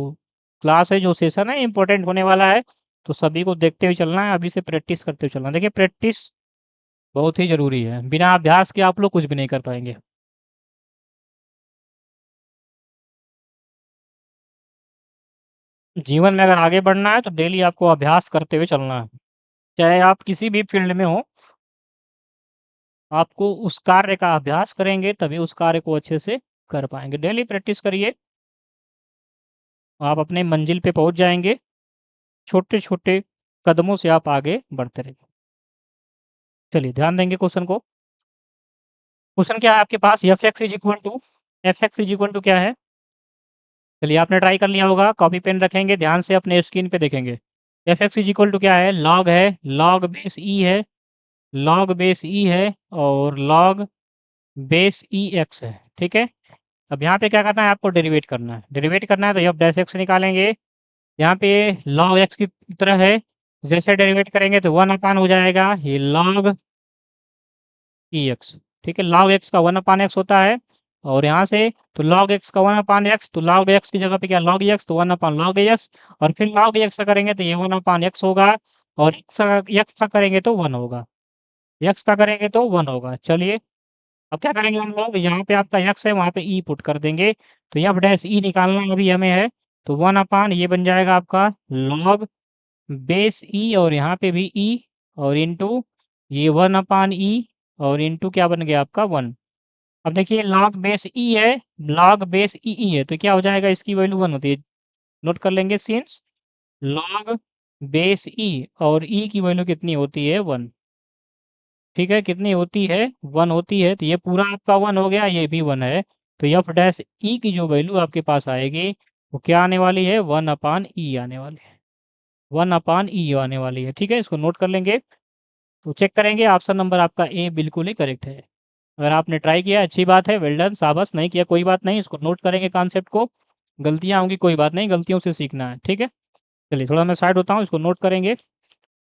क्लास है, जो सेशन है, इम्पोर्टेंट होने वाला है। तो सभी को देखते हुए चलना है, अभी से प्रैक्टिस करते हुए चलना है। देखिए प्रैक्टिस बहुत ही ज़रूरी है, बिना अभ्यास के आप लोग कुछ भी नहीं कर पाएंगे। जीवन में अगर आगे बढ़ना है तो डेली आपको अभ्यास करते हुए चलना है। चाहे आप किसी भी फील्ड में हो, आपको उस कार्य का अभ्यास करेंगे तभी उस कार्य को अच्छे से कर पाएँगे। डेली प्रैक्टिस करिए, आप अपने मंजिल पे पहुँच जाएँगे। छोटे-छोटे कदमों से आप आगे बढ़ते रहिए। चलिए ध्यान देंगे क्वेश्चन को। क्वेश्चन क्या है आपके पास, f x is equal to क्या है? चलिए आपने ट्राई कर लिया होगा, कॉपी पेन रखेंगे, ध्यान से अपने स्क्रीन पे देखेंगे। F x is equal to क्या है? लॉग है, लॉग बेस ई है, लॉग बेस ई है, और लॉग बेस ई एक्स है। ठीक है? अब यहाँ पे क्या करना है, आपको डेरिवेट करना है। डेरिवेट करना है तो एफ डैश एक्स निकालेंगे। यहाँ पे लॉग एक्स की तरह है, जैसे डेरिवेट करेंगे तो 1 अपान हो जाएगा ये लॉग ई एक्स। ठीक है? लॉग एक्स का 1 अपान एक्स होता है, और यहाँ से तो लॉग एक्स का 1 अपान एक्स, तो लॉग एक्स की जगह पे क्या लॉग एक्स, तो 1 अपान लॉग एक्स, और फिर लॉग एक्स का करेंगे तो ये 1 अपान एक्स होगा, और एक्स का करेंगे तो 1 होगा, एक्स का करेंगे तो 1 होगा। चलिए अब क्या करेंगे हम लोग, यहाँ पे आपका एक्स है, वहाँ पे ई पुट कर देंगे। तो एफ डैश ई निकालना अभी हमें है, तो 1 अपान ये बन जाएगा आपका लॉग बेस ई, और यहाँ पे भी ई, और इंटू ये 1 अपान ई, और इंटू क्या बन गया आपका 1। अब देखिए लॉग बेस ई है, लॉग बेस ई है, तो क्या हो जाएगा, इसकी वैल्यू 1 होती है। नोट कर लेंगे सिंस लॉग बेस ई, और ई की वैल्यू कितनी होती है 1। ठीक है, कितनी होती है 1 होती है, तो ये पूरा आपका 1 हो गया, ये भी 1 है। तो एफ डैश ई की जो वैल्यू आपके पास आएगी वो क्या आने वाली है, 1 अपान ई आने वाली है, 1 अपान ई आने वाली है। ठीक है, इसको नोट कर लेंगे। तो चेक करेंगे, ऑप्शन नंबर आपका ए बिल्कुल ही करेक्ट है। अगर आपने ट्राई किया अच्छी बात है, वेल डन, शाबाश। नहीं किया कोई बात नहीं, इसको नोट करेंगे कॉन्सेप्ट को। गलतियाँ होंगी कोई बात नहीं, गलतियों से सीखना है। ठीक है, चलिए थोड़ा मैं साइड होता हूँ, इसको नोट करेंगे।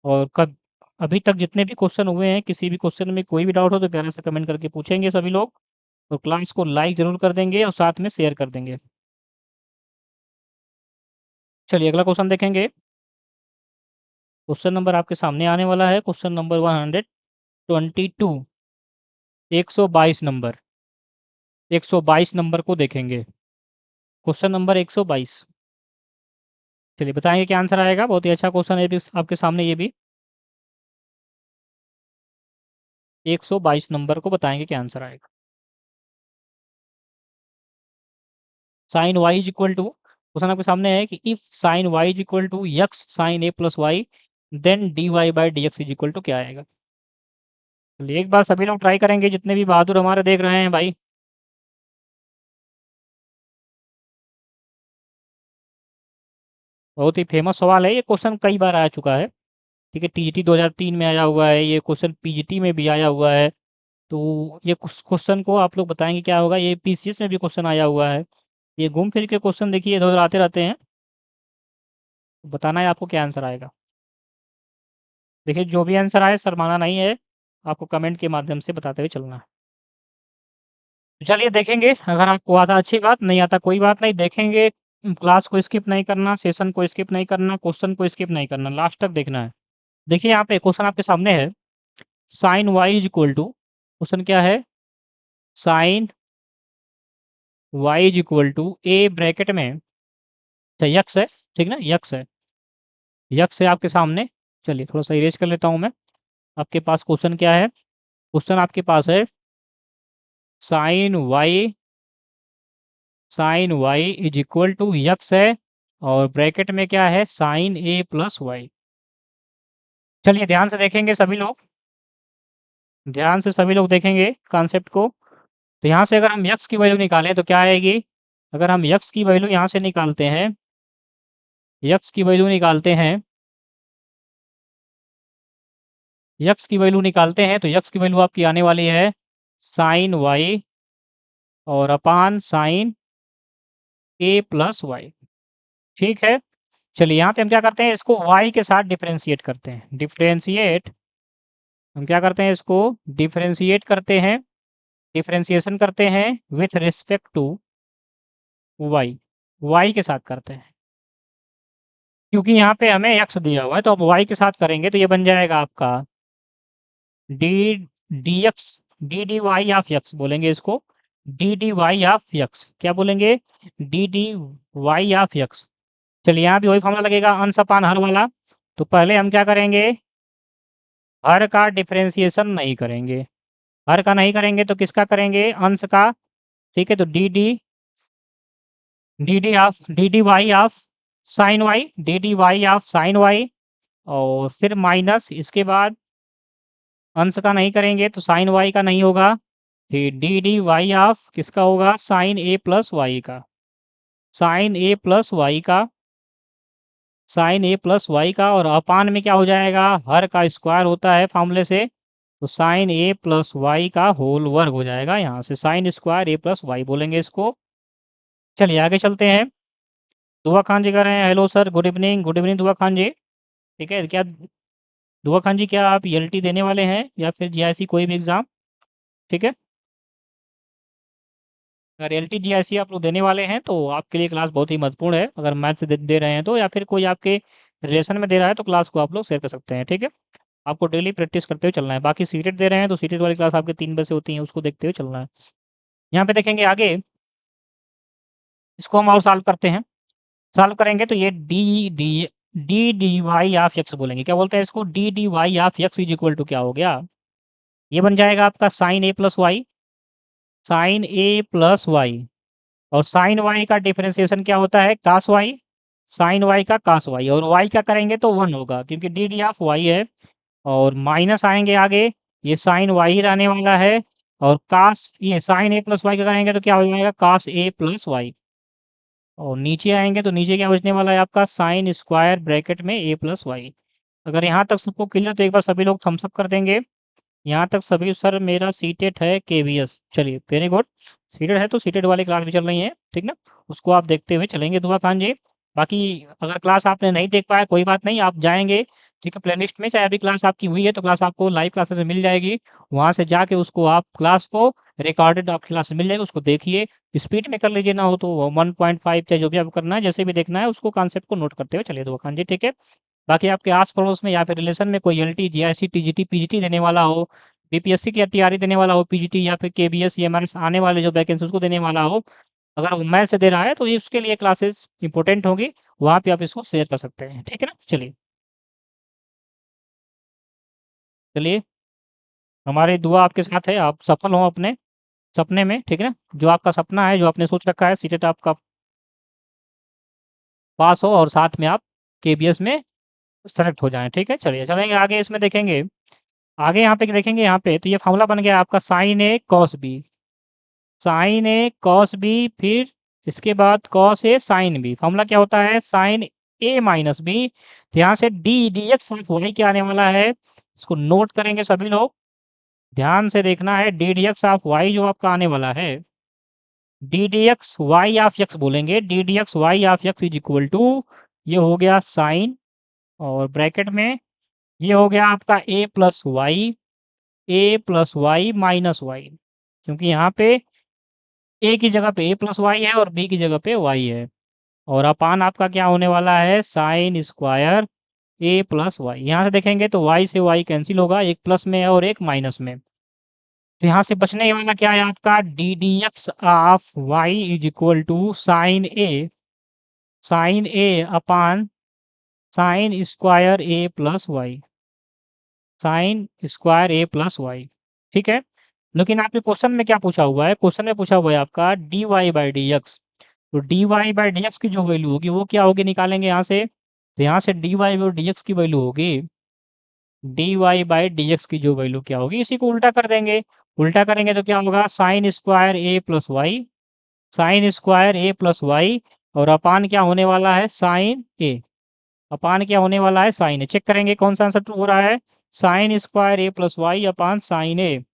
और कब अभी तक जितने भी क्वेश्चन हुए हैं, किसी भी क्वेश्चन में कोई भी डाउट हो तो प्यारे से कमेंट करके पूछेंगे सभी लोग। और क्लास को लाइक ज़रूर कर देंगे और साथ में शेयर कर देंगे। चलिए अगला क्वेश्चन देखेंगे। क्वेश्चन नंबर आपके सामने आने वाला है, क्वेश्चन नंबर 122, 122 नंबर, 122 नंबर को देखेंगे। Question number 122। चलिए बताएंगे क्या आंसर आएगा। बहुत ही अच्छा क्वेश्चन है आपके सामने ये भी। 122 नंबर को बताएंगे क्या आंसर आएगा। Sine y is equal to, question आपके सामने है कि if sine y is equal to x sine a plus y, then d y by d x is equal to क्या आएगा। चलिए एक बार सभी लोग ट्राई करेंगे, जितने भी बहादुर हमारे देख रहे हैं भाई। बहुत ही फेमस सवाल है, ये क्वेश्चन कई बार आ चुका है। ठीक है, टीजीटी 2003 में आया हुआ है, ये क्वेश्चन पीजीटी में भी आया हुआ है। तो ये क्वेश्चन को आप लोग बताएंगे क्या होगा। ये पीसीएस में भी क्वेश्चन आया हुआ है। ये घूम फिर के क्वेश्चन देखिए इधर उधर आते रहते हैं। बताना है आपको क्या आंसर आएगा। देखिए जो भी आंसर आए शर्माना नहीं है, आपको कमेंट के माध्यम से बताते हुए चलना है। तो चलिए देखेंगे, अगर आपको आता अच्छी बात, नहीं आता कोई बात नहीं, देखेंगे। क्लास को स्किप नहीं करना, सेशन को स्किप नहीं करना, क्वेश्चन को स्किप नहीं करना, लास्ट तक देखना है। देखिए यहाँ पे क्वेश्चन आपके सामने है, sine y is equal to, question क्या है, sine y is equal to a bracket में, अच्छा यक्स है, ठीक ना, यक्स है, यक्स है आपके सामने। चलिए थोड़ा सा इरेज कर लेता हूँ मैं। आपके पास क्वेश्चन क्या है, क्वेश्चन आपके पास है sine y is equal to x है, और ब्रैकेट में क्या है, साइन ए प्लस वाई। चलिए ध्यान से देखेंगे सभी लोग, ध्यान से सभी लोग देखेंगे कॉन्सेप्ट को। तो यहाँ से अगर हम यक्स की वैल्यू निकालें तो क्या आएगी, अगर हम यक्स की वैल्यू यहाँ से निकालते हैं, यक्स की वैल्यू निकालते हैं, यक्स की वैल्यू निकालते हैं, तो यक्स की वैल्यू आपकी आने वाली है साइन वाई और अपान साइन ए प्लस वाई। ठीक है, चलिए यहाँ पे हम क्या करते हैं, इसको y के साथ डिफरेंशिएट करते हैं। डिफरेंशिएट, हम क्या करते हैं, इसको डिफरेंशिएट करते हैं, डिफरेंशिएशन करते हैं विथ रिस्पेक्ट टू y के साथ करते हैं, क्योंकि यहाँ पे हमें x दिया हुआ है, तो अब y के साथ करेंगे तो ये बन जाएगा आपका d d x d d y of x बोलेंगे इसको, d d y of x, क्या बोलेंगे, d d y of x. चलिए यहाँ भी वही फॉर्मूला लगेगा, अंश अपान हर वाला। तो पहले हम क्या करेंगे, हर का डिफरेंशिएशन नहीं करेंगे, हर का नहीं करेंगे तो किसका करेंगे, अंश का। ठीक है, तो d d y of sine y, d d y of sine y, और फिर माइनस, इसके बाद अंश का नहीं करेंगे तो साइन वाई का नहीं होगा, फिर डी डी वाई ऑफ किसका होगा, साइन ए प्लस वाई का, साइन ए प्लस वाई का, साइन ए प्लस वाई का, और अपान में क्या हो जाएगा, हर का स्क्वायर होता है फार्मूले से, तो साइन ए प्लस वाई का होल वर्ग हो जाएगा, यहाँ से sign square a plus Y बोलेंगे इसको। चलिए आगे चलते हैं। दुआ खान जी कह रहे हैं हेलो सर, गुड इवनिंग दुआ खान जी। ठीक है, क्या दुआ खान जी, क्या आप एलटी देने वाले हैं या फिर जीआईसी कोई भी एग्ज़ाम? ठीक है, अगर एलटी जीआईसी आप लोग देने वाले हैं तो आपके लिए क्लास बहुत ही महत्वपूर्ण है। अगर मैथ से दे रहे हैं तो, या फिर कोई आपके रिलेशन में दे रहा है तो क्लास को आप लोग शेयर कर सकते हैं। ठीक है, आपको डेली प्रैक्टिस करते हुए चलना है। बाकी सीटेट दे रहे हैं तो सीटेट वाली क्लास आपके 3 बजे से होती है, उसको देखते हुए चलना है। यहाँ पे देखेंगे आगे, इसको हम और सॉल्व करते हैं। सॉल्व करेंगे तो ये d d y of x बोलेंगे, क्या बोलते हैं इसको, d d y of x is equal to क्या हो गया, ये बन जाएगा आपका sine a plus y, sine a plus y, और साइन वाई का डिफरेंशिएशन क्या होता है, कास वाई, साइन वाई का कास वाई, और वाई का करेंगे तो 1 होगा क्योंकि डी डी ऑफ वाई है, और माइनस आएंगे आगे, ये साइन वाई रहने वाला है, और कास, ये साइन ए प्लस वाई का करेंगे तो क्या हो जाएगा, कास ए प्लस वाई, और नीचे आएंगे तो नीचे क्या बचने वाला है आपका, साइन स्क्वायर ब्रैकेट में ए प्लस वाई। अगर यहाँ तक सबको क्लियर तो एक बार सभी लोग थम्स अप कर देंगे। यहाँ तक सभी, सर मेरा सीटेट है केवीएस, चलिए वेरी गुड, सीटेट है तो सीटेट वाली क्लास भी चल रही है, ठीक ना, उसको आप देखते हुए चलेंगे दुआ खान जी। बाकी अगर क्लास आपने नहीं देख पाया कोई बात नहीं, आप जाएंगे, ठीक है, प्लेलिस्ट में, चाहे अभी क्लास आपकी हुई है तो क्लास आपको लाइव क्लासेस मिल जाएगी, वहाँ से जाके उसको आप क्लास को रिकॉर्डेड आपकी क्लास मिल जाएगी, उसको देखिए, स्पीड में कर लीजिए, ना हो तो 1.5 चाहे जो भी आपको करना है, जैसे भी देखना है उसको कॉन्सेप्ट को नोट करते हुए चलिए दुआ खान जी। ठीक है, बाकी आपके आस-पड़ोस में या फिर रिलेशन में कोई एलटी, जीआईसी, टीजीटी, पीजीटी देने वाला हो, बीपीएससी की या टीआरई देने वाला हो, पीजीटी या फिर केबीएस, सीएमआरएस आने वाले जो वैकेंसी उसको देने वाला हो, अगर वो मैथ से दे रहा है तो ये उसके लिए क्लासेस इंपॉर्टेंट होंगी, वहाँ पे आप इसको शेयर कर सकते हैं। ठीक है ना? चलिए हमारी दुआ आपके साथ है, आप सफल हों अपने सपने में, ठीक है ना? जो आपका सपना है, जो आपने सोच रखा है, सीटेट आपका पास हो और साथ में आप केबीएस में सेलेक्ट हो जाएँ। ठीक है? चलिए चलेंगे आगे, इसमें देखेंगे, आगे यहाँ पे देखेंगे, यहाँ पे तो ये फ़ॉर्मूला बन गया आपका साइन ए कॉस बी, साइन ए कॉस बी, फिर इसके बाद cos A sine B. Formula क्या होता है, साइन ए माइनस बी, तो यहाँ से d d x of y क्या आने वाला है, इसको नोट करेंगे सभी लोग, ध्यान से देखना है, d d x of y जो आपका आने वाला है, d d x y of x बोलेंगे, d d x y of x is equal to, ये हो गया साइन, और ब्रैकेट में ये हो गया आपका ए प्लस वाई माइनस वाई, क्योंकि यहाँ पे ए की जगह पे ए प्लस वाई है और बी की जगह पे वाई है, और अपान आपका क्या होने वाला है, sign square a plus Y. यहाँ से देखेंगे तो वाई से वाई कैंसिल होगा, एक प्लस में है और एक माइनस में, तो यहाँ से बचने वाला क्या है आपका, d d x of y is equal to sine a upon sine square a plus y, sine square a plus y. ठीक है, लेकिन आपके क्वेश्चन में क्या पूछा हुआ है, क्वेश्चन में पूछा हुआ है आपका d y by d x, तो d y by d x की जो वैल्यू होगी वो क्या होगी, निकालेंगे यहाँ से, तो यहाँ से d y by d x की वैल्यू होगी, d y by d x की जो वैल्यू क्या होगी, इसी को उल्टा कर देंगे, उल्टा करेंगे तो क्या होगा, sign square a plus y, sine square a plus y, और अपान क्या होने वाला है, साइन ए, अपान क्या होने वाला है, साइन ए। चेक करेंगे कौन सा आंसर ट्रू हो रहा है, sign square a plus Y upon sign A,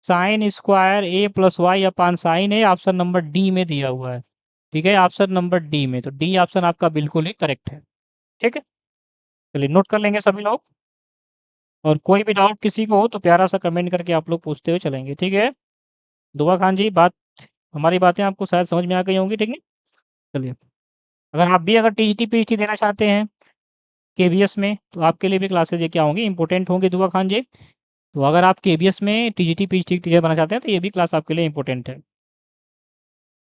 sign square a plus Y upon sign A, option number D में दिया हुआ है। ठीक है, ऑप्शन नंबर डी में, तो डी ऑप्शन आपका बिल्कुल ही करेक्ट है। ठीक है, चलिए नोट कर लेंगे सभी लोग, और कोई भी डाउट किसी को हो तो प्यारा सा कमेंट करके आप लोग पूछते हुए चलेंगे। ठीक है, दुआ खान जी, बात हमारी बातें आपको शायद समझ में आ गई होंगी। ठीक है, चलिए, अगर आप भी अगर टीजीटी पीएचडी देना चाहते हैं केबीएस में, तो आपके लिए भी क्लासेज ये क्या होंगी, इंपॉर्टेंट होंगी दुआ खान जी। तो अगर आप केबीएस में टीजीटी पीएचडी टीचर बनना चाहते हैं तो ये भी क्लास आपके लिए इंपॉर्टेंट है।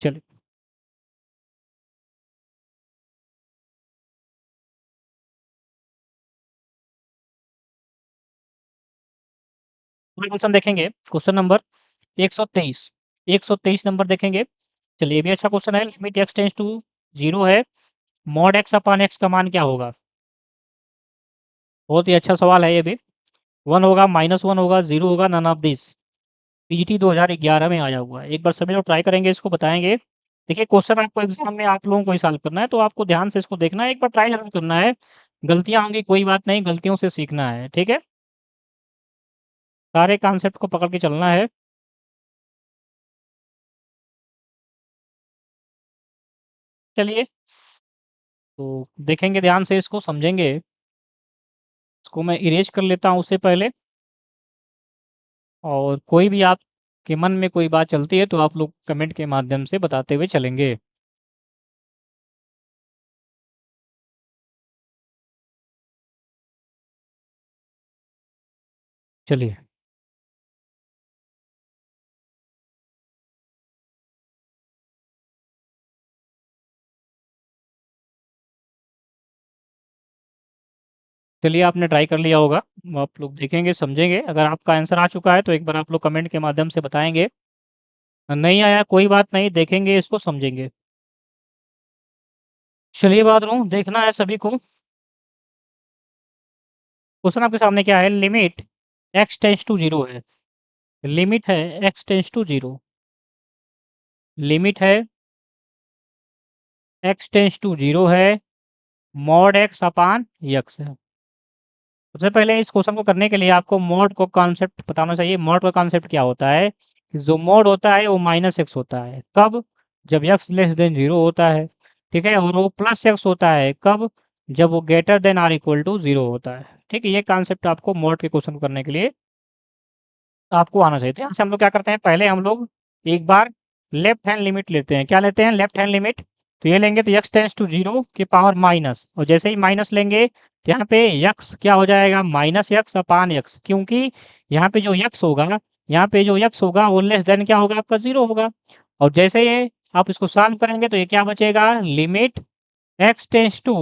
चलिए, क्वेश्चन देखेंगे, क्वेश्चन नंबर 123, 123 नंबर देखेंगे। चलिए, ये भी अच्छा क्वेश्चन है। लिमिट एक्स टेंस टू 0 है, मॉड एक्स अपान एक्स का मान क्या होगा? बहुत ही अच्छा सवाल है ये भी। 1 होगा, -1 होगा, 0 होगा, नन ऑफ दिस। पीजीटी 2011 में आया हुआ है। एक बार सभी लोग ट्राई करेंगे, इसको बताएंगे। देखिए, क्वेश्चन आपको एग्जाम में आप लोगों को ही सॉल्व करना है, तो आपको ध्यान से इसको देखना है, एक बार ट्राई जरूर करना है। गलतियां होंगी, कोई बात नहीं, गलतियों से सीखना है। ठीक है, सारे कॉन्सेप्ट को पकड़ के चलना है। चलिए, तो देखेंगे ध्यान से, इसको समझेंगे। इसको मैं इरेज कर लेता हूँ उससे पहले, और कोई भी आपके मन में कोई बात चलती है तो आप लोग कमेंट के माध्यम से बताते हुए चलेंगे। चलिए, चलिए, आपने ट्राई कर लिया होगा। आप लोग देखेंगे, समझेंगे। अगर आपका आंसर आ चुका है तो एक बार आप लोग कमेंट के माध्यम से बताएंगे। नहीं आया कोई बात नहीं, देखेंगे, इसको समझेंगे। चलिए, बात रहूँ, देखना है सभी को। क्वेश्चन आपके सामने क्या है, लिमिट एक्स टेंस टू 0 है। लिमिट है एक्स टेंस टू 0, लिमिट है एक्स टेंस टू 0 है, मॉड एक्स अपान यक्स है। सबसे पहले इस क्वेश्चन को करने के लिए आपको मॉड को कॉन्सेप्ट पता होना चाहिए। मॉड का कॉन्सेप्ट क्या होता है, कि जो मॉड होता है वो -x होता है। कब? जब x लेस देन 0 होता है। ठीक है, और वो +x होता है कब? जब वो greater than or equal to 0 होता है। ठीक है, ये कॉन्सेप्ट आपको मॉड के क्वेश्चन को करने के लिए आपको आना चाहिए। तो यहाँ से हम लोग क्या करते हैं, पहले हम लोग एक बार लेफ्ट हैंड लिमिट लेते हैं। क्या लेते हैं? Left hand limit. तो ये लेंगे तो x टेंस टू 0 की पावर माइनस, और जैसे ही माइनस लेंगे तो यहाँ पे x क्या हो जाएगा, -x अपान x, क्योंकि यहाँ पे जो x होगा, यहाँ पे जो x होगा वो लेस देन क्या होगा, आपका 0 होगा। और जैसे ये आप इसको सॉल्व करेंगे तो ये क्या बचेगा, limit x tends to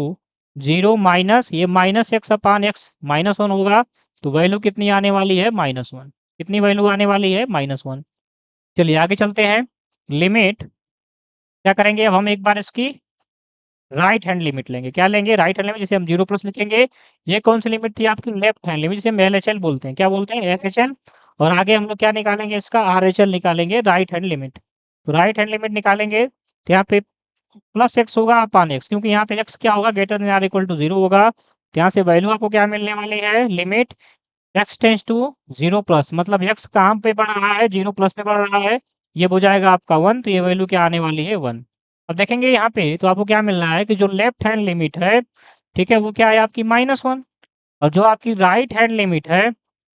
0 minus ये -x अपान x -1 होगा। तो वैल्यू कितनी आने वाली है, -1। कितनी वैल्यू आने वाली है, -1। चलिए, आगे चलते हैं। लिमिट क्या करेंगे, अब हम एक बार इसकी राइट हैंड लिमिट लेंगे। क्या लेंगे, राइट हैंड लिमिट, जिसे हम 0 प्लस लिखेंगे। ये कौन सी लिमिट थी, आपकी लेफ्ट हैंड लिमिट, जिसे हम एलएचएल बोलते हैं। क्या बोलते हैं, एलएचएल। और आगे हम लोग क्या निकालेंगे, इसका आरएचएल निकालेंगे, राइट हैंड लिमिट। तो राइट हैंड लिमिट निकालेंगे तो यहाँ पे +x होगा अपान x, क्योंकि यहाँ पे x क्या होगा, greater than or equal to 0 होगा। तो यहाँ से वैल्यू आपको क्या मिलने वाली है, limit x tends to 0 plus, मतलब x कहाँ पे बढ़ रहा है, 0 प्लस पे बढ़ रहा है। ये हो जाएगा आपका 1, तो ये वैल्यू क्या आने वाली है, 1। अब देखेंगे यहाँ पे तो आपको क्या मिल रहा है, कि जो लेफ्ट हैंड लिमिट है, ठीक है, वो क्या है आपकी -1। और जो आपकी राइट हैंड लिमिट है,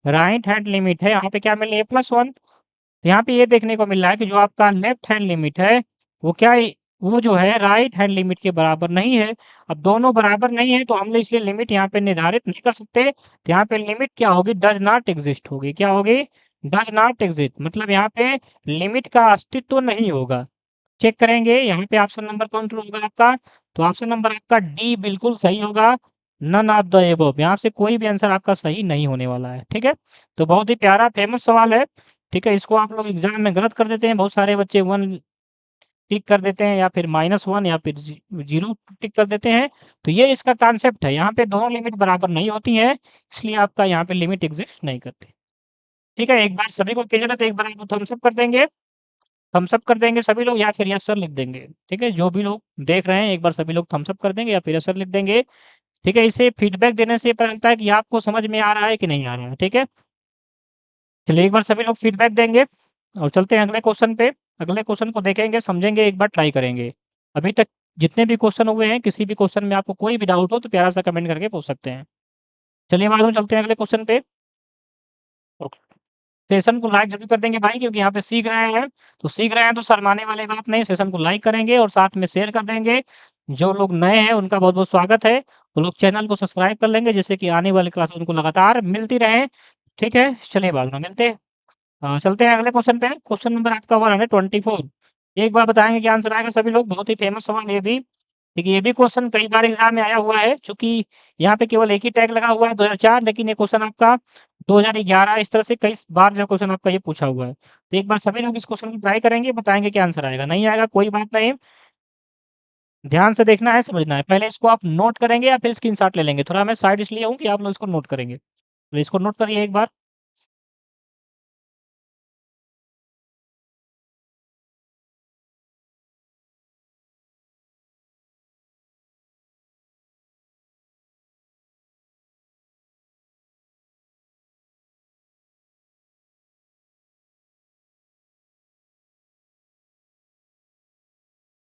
राइट हैंड लिमिट है, यहाँ पे क्या मिल रही है, +1। तो यहाँ पे ये देखने को मिल रहा है कि जो आपका लेफ्ट हैंड लिमिट है, वो क्या है, वो जो है राइट हैंड लिमिट के बराबर नहीं है। अब दोनों बराबर नहीं है तो हम लोग इसलिए लिमिट यहाँ पे निर्धारित नहीं कर सकते। तो यहाँ पे लिमिट क्या होगी, डज नॉट एग्जिस्ट होगी। क्या होगी, डज नॉट एग्जिस्ट, मतलब यहाँ पे लिमिट का अस्तित्व नहीं होगा। चेक करेंगे यहाँ पे ऑप्शन नंबर कौन सा होगा आपका, तो ऑप्शन नंबर आपका डी बिल्कुल सही होगा। नन ऑफ द एबव, यहाँ से कोई भी आंसर आपका सही नहीं होने वाला है। ठीक है, तो बहुत ही प्यारा फेमस सवाल है। ठीक है, इसको आप लोग एग्जाम में गलत कर देते हैं, बहुत सारे बच्चे 1 टिक कर देते हैं, या फिर -1 या फिर 0 टिक कर देते हैं। तो ये इसका कॉन्सेप्ट है, यहाँ पे दोनों लिमिट बराबर नहीं होती हैं, इसलिए आपका यहाँ पे लिमिट एग्जिस्ट नहीं करती। ठीक है, एक बार सभी को क्लियर है तो एक बार आप थम्स अप कर देंगे, थम्स अप कर देंगे सभी लोग, या फिर यस सर लिख देंगे। ठीक है, जो भी लोग देख रहे हैं एक बार सभी लोग थम्स अप कर देंगे या फिर यस सर लिख देंगे। ठीक है, इसे फीडबैक देने से पता चलता है कि आपको समझ में आ रहा है कि नहीं आ रहा है। ठीक है, चलिए एक बार सभी लोग फीडबैक देंगे और चलते हैं अगले क्वेश्चन पे। अगले क्वेश्चन को देखेंगे, समझेंगे, एक बार ट्राई करेंगे। अभी तक जितने भी क्वेश्चन हुए हैं, किसी भी क्वेश्चन में आपको कोई भी डाउट हो तो प्यारा सा कमेंट करके पूछ सकते हैं। चलिए बाद में चलते हैं अगले क्वेश्चन पे। सेशन को लाइक ज़रूर कर देंगे भाई, क्योंकि यहाँ पे सीख रहे हैं, तो सीख रहे हैं तो शर्माने वाली बात नहीं, सेशन को लाइक करेंगे और साथ में शेयर कर देंगे। जो लोग नए हैं उनका बहुत-बहुत स्वागत है। वो लोग चैनल को सब्सक्राइब कर लेंगे, जिससे कि आने वाली क्लासेस उनको लगातार मिलती रहें। ठीक है? चलिए बाद में मिलते हैं। चलते हैं अगले क्वेश्चन पे। क्वेश्चन नंबर आपका 124। एक बार बताएँगे क्या आंसर आएगा सभी लोग? बहुत ही फेमस सवाल ये भी। देखिए ये भी क्वेश्चन कई बार एग्ज़ाम में आया हुआ है, चूँकि यहाँ पे केवल एक ही टैग लगा हुआ है 2004, लेकिन ये क्वेश्चन आपका 2011 इस तरह से कई बार जो क्वेश्चन आपका ये पूछा हुआ है। तो एक बार सभी लोग इस क्वेश्चन को ट्राई करेंगे, बताएँगे क्या आंसर आएगा। नहीं आएगा कोई बात नहीं, ध्यान से देखना है, समझना है। पहले इसको आप नोट करेंगे या फिर स्क्रीनशॉट ले लेंगे? थोड़ा मैं साइड इसलिए हूँ कि आप लोग इसको नोट करेंगे। तो इसको नोट करिए एक बार।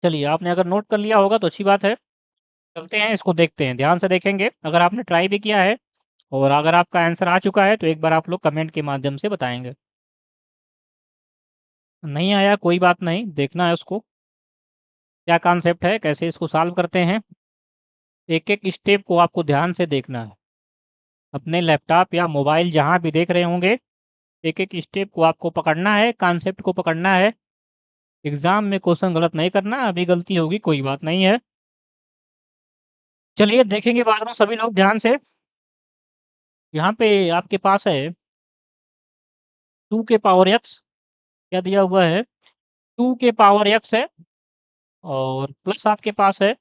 चलिए आपने अगर नोट कर लिया होगा तो अच्छी बात है। चलते हैं इसको देखते हैं, ध्यान से देखेंगे। अगर आपने ट्राई भी किया है और अगर आपका आंसर आ चुका है तो एक बार आप लोग कमेंट के माध्यम से बताएँगे। नहीं आया कोई बात नहीं, देखना है उसको। क्या कॉन्सेप्ट है, कैसे इसको सॉल्व करते हैं। एक-एक स्टेप को आपको ध्यान से देखना है। अपने लैपटॉप या मोबाइल जहाँ भी देख रहे होंगे, एक-एक स्टेप को आपको पकड़ना है, कॉन्सेप्ट को पकड़ना है। एग्ज़ाम में क्वेश्चन गलत नहीं करना, अभी गलती होगी कोई बात नहीं है। चलिए देखेंगे बाद में सभी लोग ध्यान से। यहाँ पे आपके पास है 2 के पावर x, क्या दिया हुआ है 2 के पावर x है और प्लस आपके पास है,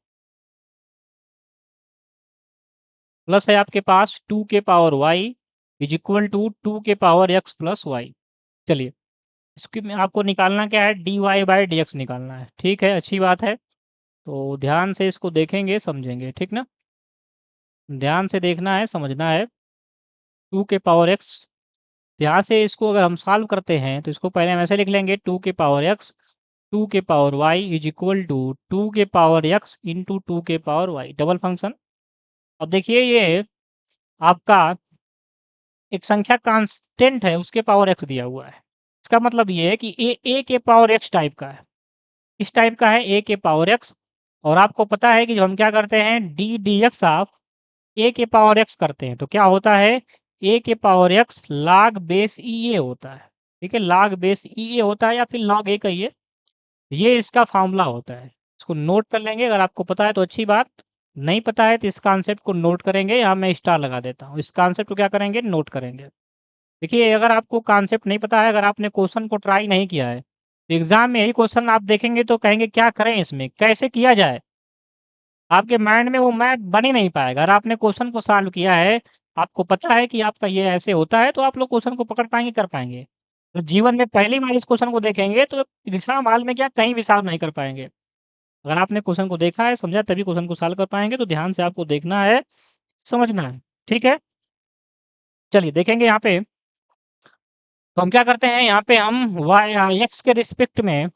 प्लस है आपके पास 2 के power y is equal to 2 के पावर x प्लस y। चलिए इसके में आपको निकालना क्या है, dy बाय dx निकालना है। ठीक है, अच्छी बात है। तो ध्यान से इसको देखेंगे, समझेंगे, ठीक ना? ध्यान से देखना है, समझना है। 2 के पावर x, यहाँ से इसको अगर हम सॉल्व करते हैं तो इसको पहले हम ऐसे लिख लेंगे 2 के पावर x 2 के power y is equal to 2 के पावर x इंटू 2 के पावर y, डबल फंक्शन। अब देखिए ये आपका एक संख्या कांस्टेंट है, उसके पावर x दिया हुआ है। इसका मतलब ये है कि a के पावर x टाइप का है। इस टाइप का है a के पावर x, और आपको पता है कि जब हम क्या करते हैं d dx ऑफ a के पावर x करते हैं तो क्या होता है, a के power x log base e a होता है। ठीक है, log बेस e a होता है या फिर log a कहिए। ये इसका फ़ॉर्मूला होता है। इसको नोट कर लेंगे, अगर आपको पता है तो अच्छी बात, नहीं पता है तो इस कॉन्सेप्ट को नोट करेंगे, यहाँ मैं स्टार लगा देता हूँ। इस कॉन्सेप्ट को क्या करेंगे, नोट करेंगे। देखिए अगर आपको कॉन्सेप्ट नहीं पता है, अगर आपने क्वेश्चन को ट्राई नहीं किया है, तो एग्ज़ाम में यही क्वेश्चन आप देखेंगे तो कहेंगे क्या करें इसमें, कैसे किया जाए? आपके माइंड में वो मैप बन ही नहीं पाएगा। अगर आपने क्वेश्चन को सॉल्व किया है, आपको पता है कि आपका ये ऐसे होता है, तो आप लोग क्वेश्चन को पकड़ पाएँगे, कर पाएँगे। तो जीवन में पहली बार इस क्वेश्चन को देखेंगे तो एग्ज़ाम हॉल में क्या कहीं भी सॉल्व नहीं कर पाएँगे। अगर आपने क्वेश्चन को देखा है, समझा, तभी क्वेश्चन को सॉल्व कर पाएँगे, तो ध्यान से आपको देखना है, समझना है। ठीक है? चलिए देखेंगे यहाँ पे, तो हम क्या करते हैं यहाँ पे हम x के रिस्पेक्ट में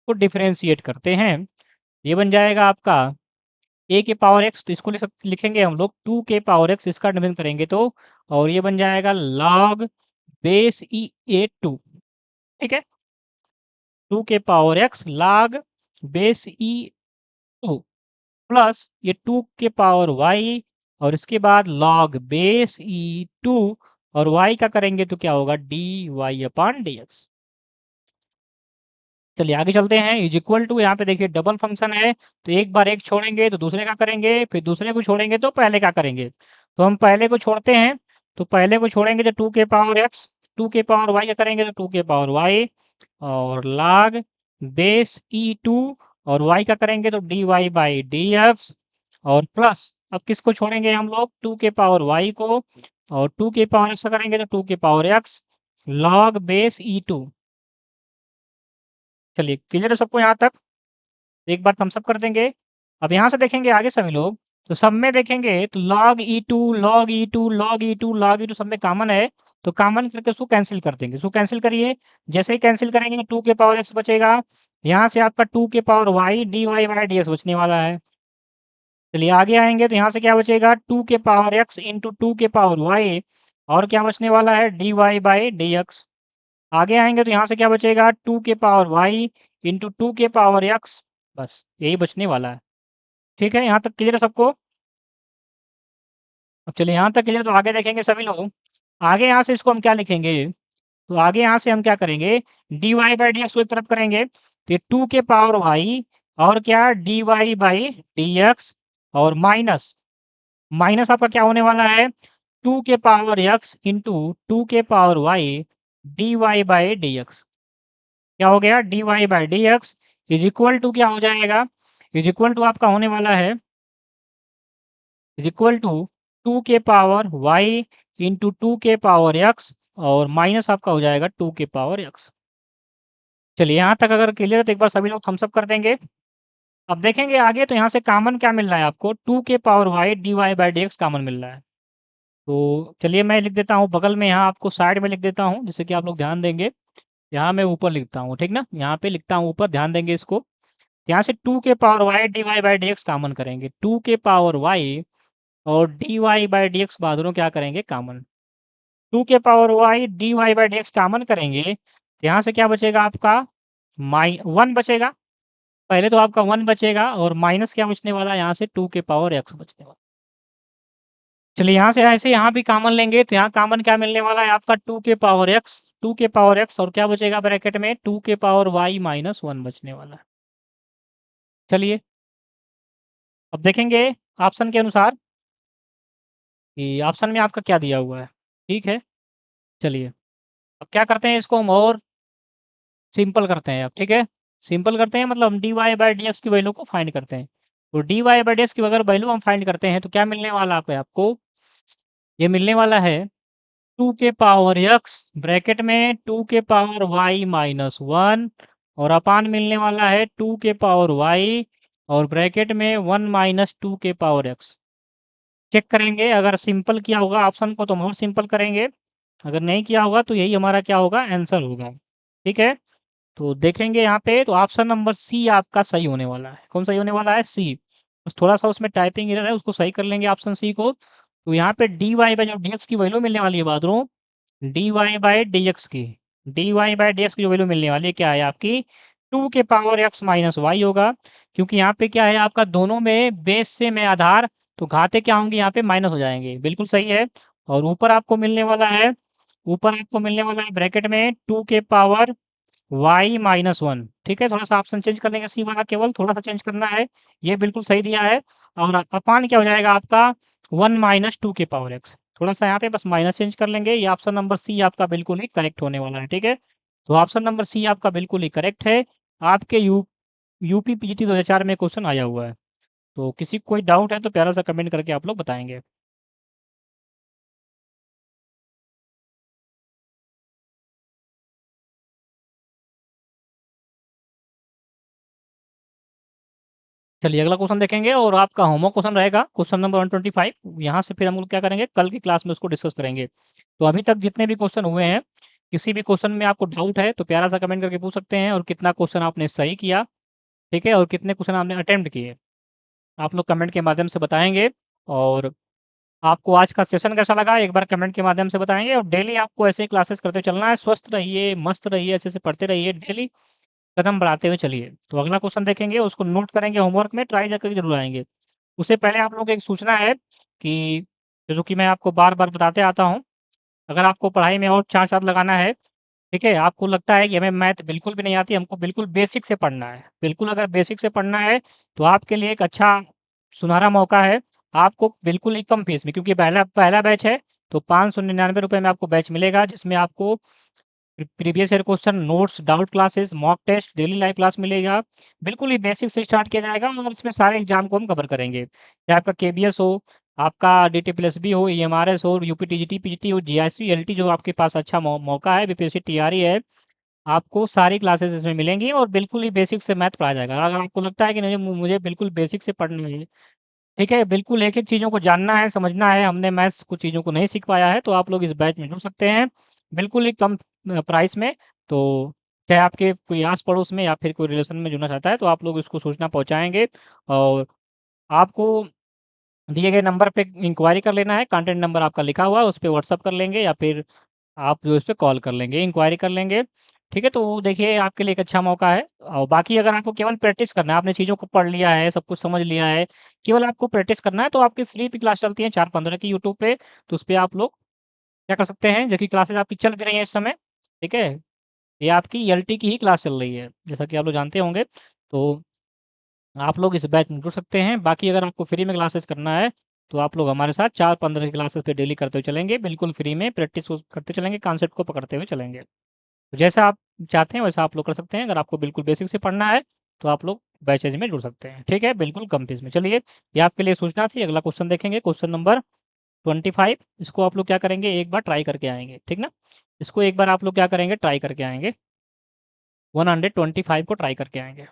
को डिफरेंशिएट करते हैं। ये बन जाएगा आपका a के पावर x, तो इसको लिखेंगे हम लोग 2 के पावर x, इसका डिवीज़न करेंगे तो, और ये बन जाएगा log बेस e a2। ठीक है? 2 के power x log base e2 plus ये 2 के पावर y और इसके बाद log बेस e2, और y का करेंगे तो क्या होगा dy अपॉन dx। चलिए आगे चलते हैं। इज इक्वल टू, यहाँ पे देखिए डबल फंक्शन है, तो एक बार एक छोड़ेंगे तो दूसरे का करेंगे, फिर दूसरे को छोड़ेंगे तो पहले का करेंगे। तो हम पहले को छोड़ते हैं, तो पहले को छोड़ेंगे तो 2 के पावर x, 2 के पावर y का करेंगे तो 2 के पावर y, और log बेस e2, और y का करेंगे तो dy बाई dx, और प्लस अब किसको छोड़ेंगे हम लोग 2 के पावर y को, और 2 के पावर x का करेंगे तो 2 के power x log base e2। चलिए क्लियर है सबको यहाँ तक? एक बार थम्स अप कर देंगे। अब यहाँ से देखेंगे आगे सभी लोग, तो सब में देखेंगे तो log e2 log e2 log e2 log e2 सब में कॉमन है, तो कॉमन करके उसको कैंसिल कर देंगे। इसको कैंसिल करिए, जैसे ही कैंसिल करेंगे 2 के पावर x बचेगा, यहाँ से आपका 2 के power y dy by dx बचने वाला है। चलिए आगे आएँगे तो यहाँ से क्या बचेगा 2 के पावर x इंटू 2 के पावर y, और क्या बचने वाला है dy बाय dx। आगे आएँगे तो यहाँ से क्या बचेगा 2 के पावर y इंटू 2 के पावर x, बस यही बचने वाला है। ठीक है, यहाँ तक क्लियर है सबको? अब चलिए यहाँ तक क्लियर, तो आगे देखेंगे सभी लोग। आगे यहाँ से इसको हम क्या लिखेंगे? तो आगे यहाँ से हम क्या करेंगे, dy बाई dx को एक तरफ करेंगे, तो ये 2 के पावर y और क्या dy बाई dx, और माइनस माइनस आपका क्या होने वाला है 2 के पावर x इंटू 2 के power y dy by dx। क्या हो गया dy by dx is equal to क्या हो जाएगा, इज इक्वल टू आपका होने वाला है, इज इक्वल टू 2 के पावर y इंटू 2 के पावर x, और माइनस आपका हो जाएगा 2 के पावर x। चलिए यहाँ तक अगर क्लियर है तो एक बार सभी लोग थम्स अप कर देंगे। अब देखेंगे आगे तो यहाँ से कॉमन क्या मिल रहा है आपको 2 के power y dy by dx common मिल रहा है। तो चलिए मैं लिख देता हूँ बगल में, यहाँ आपको साइड में लिख देता हूँ जिससे कि आप लोग ध्यान देंगे। यहाँ मैं ऊपर लिखता हूँ, ठीक ना, यहाँ पे लिखता हूँ ऊपर, ध्यान देंगे इसको। यहाँ से 2 के power y dy by dx common करेंगे, 2 के पावर y और dy बाई dx बाद दोनों क्या करेंगे कॉमन। 2 के power y dy by dx common करेंगे, तो यहाँ से क्या बचेगा आपका 1 बचेगा। पहले तो आपका 1 बचेगा और माइनस क्या बचने वाला है यहाँ से 2 के पावर x बचने वाला। चलिए यहाँ से ऐसे यहाँ भी कॉमन लेंगे तो यहाँ कॉमन क्या मिलने वाला है आपका 2 के पावर x, 2 के पावर x, और क्या बचेगा ब्रैकेट में 2 के पावर y माइनस 1 बचने वाला है। चलिए अब देखेंगे ऑप्शन के अनुसार कि ऑप्शन में आपका क्या दिया हुआ है। ठीक है, चलिए अब क्या करते हैं, इसको हम और सिंपल करते हैं अब। ठीक है, सिंपल करते हैं मतलब हम dy बाई dx की वैल्यू को फाइंड करते हैं। तो dy बाई dx की अगर वैल्यू हम फाइंड करते हैं तो क्या मिलने वाला है आपको, ये मिलने वाला है 2 के पावर x ब्रैकेट में 2 के पावर y माइनस 1, और अपान मिलने वाला है 2 के पावर y और ब्रैकेट में 1 माइनस 2 के पावर x। चेक करेंगे, अगर सिंपल किया होगा ऑप्शन को तो हम और सिंपल करेंगे, अगर नहीं किया होगा तो यही हमारा क्या होगा आंसर होगा। ठीक है, तो देखेंगे यहाँ पे तो ऑप्शन नंबर सी आपका सही होने वाला है। कौन सही होने वाला है, सी। बस थोड़ा सा उसमें टाइपिंग एरर है, उसको सही कर लेंगे ऑप्शन सी को। तो यहाँ पे डी वाई बाई जो डी एक्स की वैल्यू मिलने वाली है बादरों, d y by d x की, d y by d x की जो वैल्यू मिलने वाली है क्या है आपकी 2 के पावर एक्स माइनस वाई होगा। क्योंकि यहाँ पे क्या है आपका दोनों में बेस से में आधार, तो घाते क्या होंगे यहाँ पे माइनस हो जाएंगे, बिल्कुल सही है। और ऊपर आपको मिलने वाला है, ऊपर आपको मिलने वाला है ब्रैकेट में 2 के पावर y माइनस 1। ठीक है, थोड़ा सा ऑप्शन चेंज कर लेंगे, सी वाला केवल थोड़ा सा चेंज करना है, ये बिल्कुल सही दिया है। और अपान क्या हो जाएगा आपका 1 माइनस 2 के पावर x, थोड़ा सा यहाँ पे बस माइनस चेंज कर लेंगे। ये ऑप्शन नंबर सी आपका बिल्कुल ही करेक्ट होने वाला है। ठीक है, तो ऑप्शन नंबर सी आपका बिल्कुल ही करेक्ट है। आपके यूपी पीजीटी 2004 में क्वेश्चन आया हुआ है। तो किसी को कोई डाउट है तो प्यारा सा कमेंट करके आप लोग बताएंगे। चलिए अगला क्वेश्चन देखेंगे, और आपका होमवर्क क्वेश्चन रहेगा क्वेश्चन नंबर 125। यहाँ से फिर हम लोग क्या करेंगे, कल की क्लास में उसको डिस्कस करेंगे। तो अभी तक जितने भी क्वेश्चन हुए हैं, किसी भी क्वेश्चन में आपको डाउट है तो प्यारा सा कमेंट करके पूछ सकते हैं, और कितना क्वेश्चन आपने सही किया, ठीक है, और कितने क्वेश्चन आपने अटेम्प्ट किए, आप लोग कमेंट के माध्यम से बताएंगे। और आपको आज का सेशन कैसा लगा एक बार कमेंट के माध्यम से बताएंगे। और डेली आपको ऐसे ही क्लासेस करते चलना है, स्वस्थ रहिए, मस्त रहिए, अच्छे से पढ़ते रहिए, डेली कदम बढ़ाते हुए चलिए। तो अगला क्वेश्चन देखेंगे, उसको नोट करेंगे, होमवर्क में ट्राई करके जरूर आएंगे। उससे पहले आप लोगों को एक सूचना है कि जो कि मैं आपको बार-बार बताते आता हूँ, अगर आपको पढ़ाई में और चार-चाँद लगाना है, ठीक है, आपको लगता है कि हमें मैथ बिल्कुल भी नहीं आती, हमको बिल्कुल बेसिक से पढ़ना है, बिल्कुल अगर बेसिक से पढ़ना है, तो आपके लिए एक अच्छा सुनहरा मौका है। आपको बिल्कुल ही कम फीस में, क्योंकि पहला पहला बैच है, तो ₹599 में आपको बैच मिलेगा, जिसमें आपको previous year question, notes, doubt classes, mock test, daily live class मिलेगा। बिल्कुल ही बेसिक से स्टार्ट किया जाएगा और इसमें सारे एग्जाम को हम कवर करेंगे। चाहे आपका केबीएस हो, आपका डीटीपीएसबी हो, ईएमआरएस हो, यूपी टीजीटी, पीजीटी हो, जीआईएसवी, एलटी, जो आपके पास अच्छा मौका है, बीपीएससी टीआरई है, आपको सारी क्लासेस इसमें मिलेंगी और बिल्कुल ही बेसिक से मैथ पढ़ाया जाएगा। अगर आपको लगता है कि नहीं मुझे बिल्कुल बेसिक से पढ़ना है, ठीक है, बिल्कुल एक-एक चीज़ों को जानना है, समझना है, हमने मैथ्स कुछ चीज़ों को नहीं सीख पाया है, तो आप लोग इस बैच में जुड़ सकते हैं, बिल्कुल ही कम प्राइस में। तो चाहे आपके कोई आस-पड़ोस में या फिर कोई रिलेशन में जुड़ना चाहता है, तो आप लोग इसको सूचना पहुँचाएँगे और आपको दिए गए नंबर पे इंक्वायरी कर लेना है, कॉन्टैक्ट नंबर आपका लिखा हुआ है, उस पे व्हाट्सएप कर लेंगे या फिर आप जो है उस पे कॉल कर लेंगे, इंक्वायरी कर लेंगे। ठीक है? तो देखिए आपके लिए एक अच्छा मौका है और बाकी अगर आपको केवल प्रैक्टिस करना है, आपने चीज़ों को पढ़ लिया है, सब कुछ समझ लिया है, केवल आपको प्रैक्टिस करना है, तो आपकी फ्री भी क्लास चलती है 4-15 की यूट्यूब पे, तो उसपे आप लोग क्या कर सकते हैं, जो कि क्लासेस आपकी चल भी रही हैं इस समय, ठीक है? ये आपकी एलटी की ही क्लास चल रही है, जैसा कि आप लोग जानते होंगे। तो आप लोग इस बैच में जुड़ सकते हैं। बाकी अगर आपको फ्री में क्लासेस करना है, तो आप लोग हमारे साथ 4-15 की क्लासेस पे डेली करते हुए चलेंगे, बिल्कुल फ्री में प्रैक्टिस उस करते चलेंगे, कॉन्सेप्ट को पकड़ते हुए चलेंगे। तो जैसा आप चाहते हैं वैसा आप लोग कर सकते हैं। अगर आपको बिल्कुल बेसिक से पढ़ना है, तो आप लोग बैचेज़ में जुड़ सकते हैं। ठीक है? बिल्कुल कम फीस में। चलिए, ये आपके लिए सूचना थी। अगला क्वेश्चन देखेंगे, क्वेश्चन नंबर 25। इसको आप लोग क्या करेंगे, एक बार ट्राई करके आएँगे, ठीक ना? इसको एक बार आप लोग क्या करेंगे, ट्राई करके आएँगे। 125 को ट्राई करके आएँगे।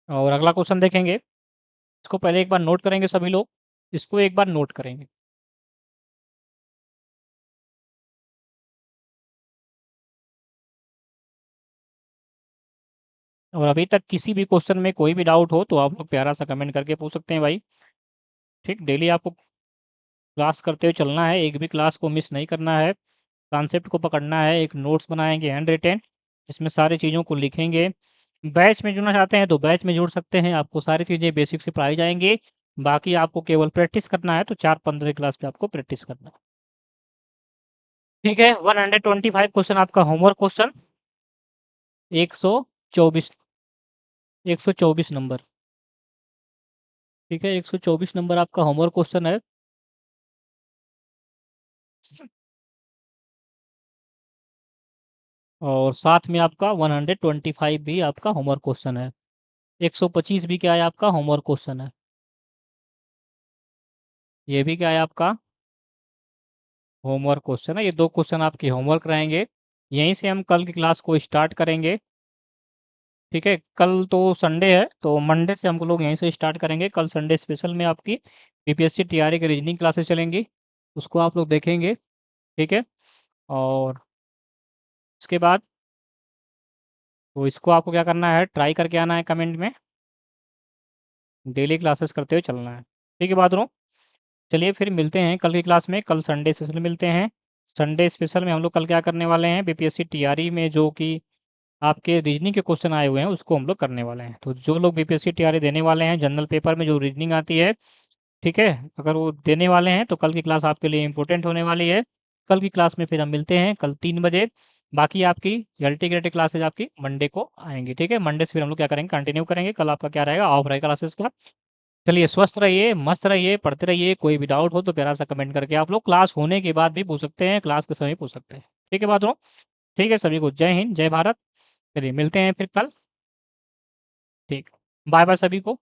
और अगला क्वेश्चन देखेंगे, इसको पहले एक बार नोट करेंगे सभी लोग। इसको एक बार नोट करेंगे। और अभी तक किसी भी क्वेश्चन में कोई भी डाउट हो, तो आप लोग प्यारा सा कमेंट करके पूछ सकते हैं भाई। ठीक, डेली आपको क्लास करते हुए चलना है, एक भी क्लास को मिस नहीं करना है। कॉन्सेप्ट को पकड़ना है, एक नोट्स बनाएँगे हैंड रिटेन, जिसमें सारी चीज़ों को लिखेंगे। बैच में जुड़ना चाहते हैं, तो बैच में जुड़ सकते हैं, आपको सारी चीज़ें बेसिक से पढ़ाई जाएँगी। बाकी आपको केवल प्रैक्टिस करना है, तो 4-15 क्लास पे आपको प्रैक्टिस करना है। ठीक है, 125 क्वेश्चन आपका होमवर्क क्वेश्चन, 124 124 नंबर। ठीक है, 124 नंबर आपका होमवर्क क्वेश्चन है। और साथ में आपका 125 भी आपका होमवर्क क्वेश्चन है। 125 भी क्या है, आपका होमवर्क क्वेश्चन है। ये भी क्या है, आपका होमवर्क क्वेश्चन है। ये 2 क्वेश्चन आपके होमवर्क रहेंगे। यहीं से हम कल की क्लास को स्टार्ट करेंगे। ठीक है, कल तो संडे है, तो मंडे से हम लोग यहीं से स्टार्ट करेंगे। कल संडे स्पेशल में आपकी बीपीएससी टीआरई की रीजनिंग क्लासेस चलेंगी, उसको आप लोग देखेंगे। ठीक है, और उसके बाद तो इसको आपको क्या करना है, ट्राई करके आना है कमेंट में। डेली क्लासेस करते हुए चलना है। ठीक है बादरों, चलिए फिर मिलते हैं कल की क्लास में। कल संडे स्पेशल मिलते हैं। संडे स्पेशल में हम लोग कल क्या करने वाले हैं, बीपीएससी टीआरई में जो कि आपके रीजनिंग के क्वेश्चन आए हुए हैं, उसको हम लोग करने वाले हैं। तो जो लोग बीपीएससी टीआरई देने वाले हैं, जनरल पेपर में जो रीजनिंग आती है, ठीक है, अगर वो देने वाले हैं, तो कल की क्लास आपके लिए इम्पोर्टेंट होने वाली है। कल की क्लास में फिर हम मिलते हैं कल 3 बजे। बाकी आपकी एल्टीग्रेटेड क्लासेज आपकी मंडे को आएँगी, ठीक है? मंडे से फिर हम लोग क्या करेंगे, कंटिन्यू करेंगे। कल आपका क्या रहेगा, ऑफ रहेगा क्लासेस का। चलिए स्वस्थ रहिए, मस्त रहिए, पढ़ते रहिए। कोई भी डाउट हो तो प्यारा सा कमेंट करके आप लोग क्लास होने के बाद भी पूछ सकते हैं, क्लास के समय पूछ सकते हैं। ठीक है बातों? ठीक है, सभी को जय हिंद, जय भारत। चलिए मिलते हैं फिर कल। ठीक, बाय-बाय सभी को।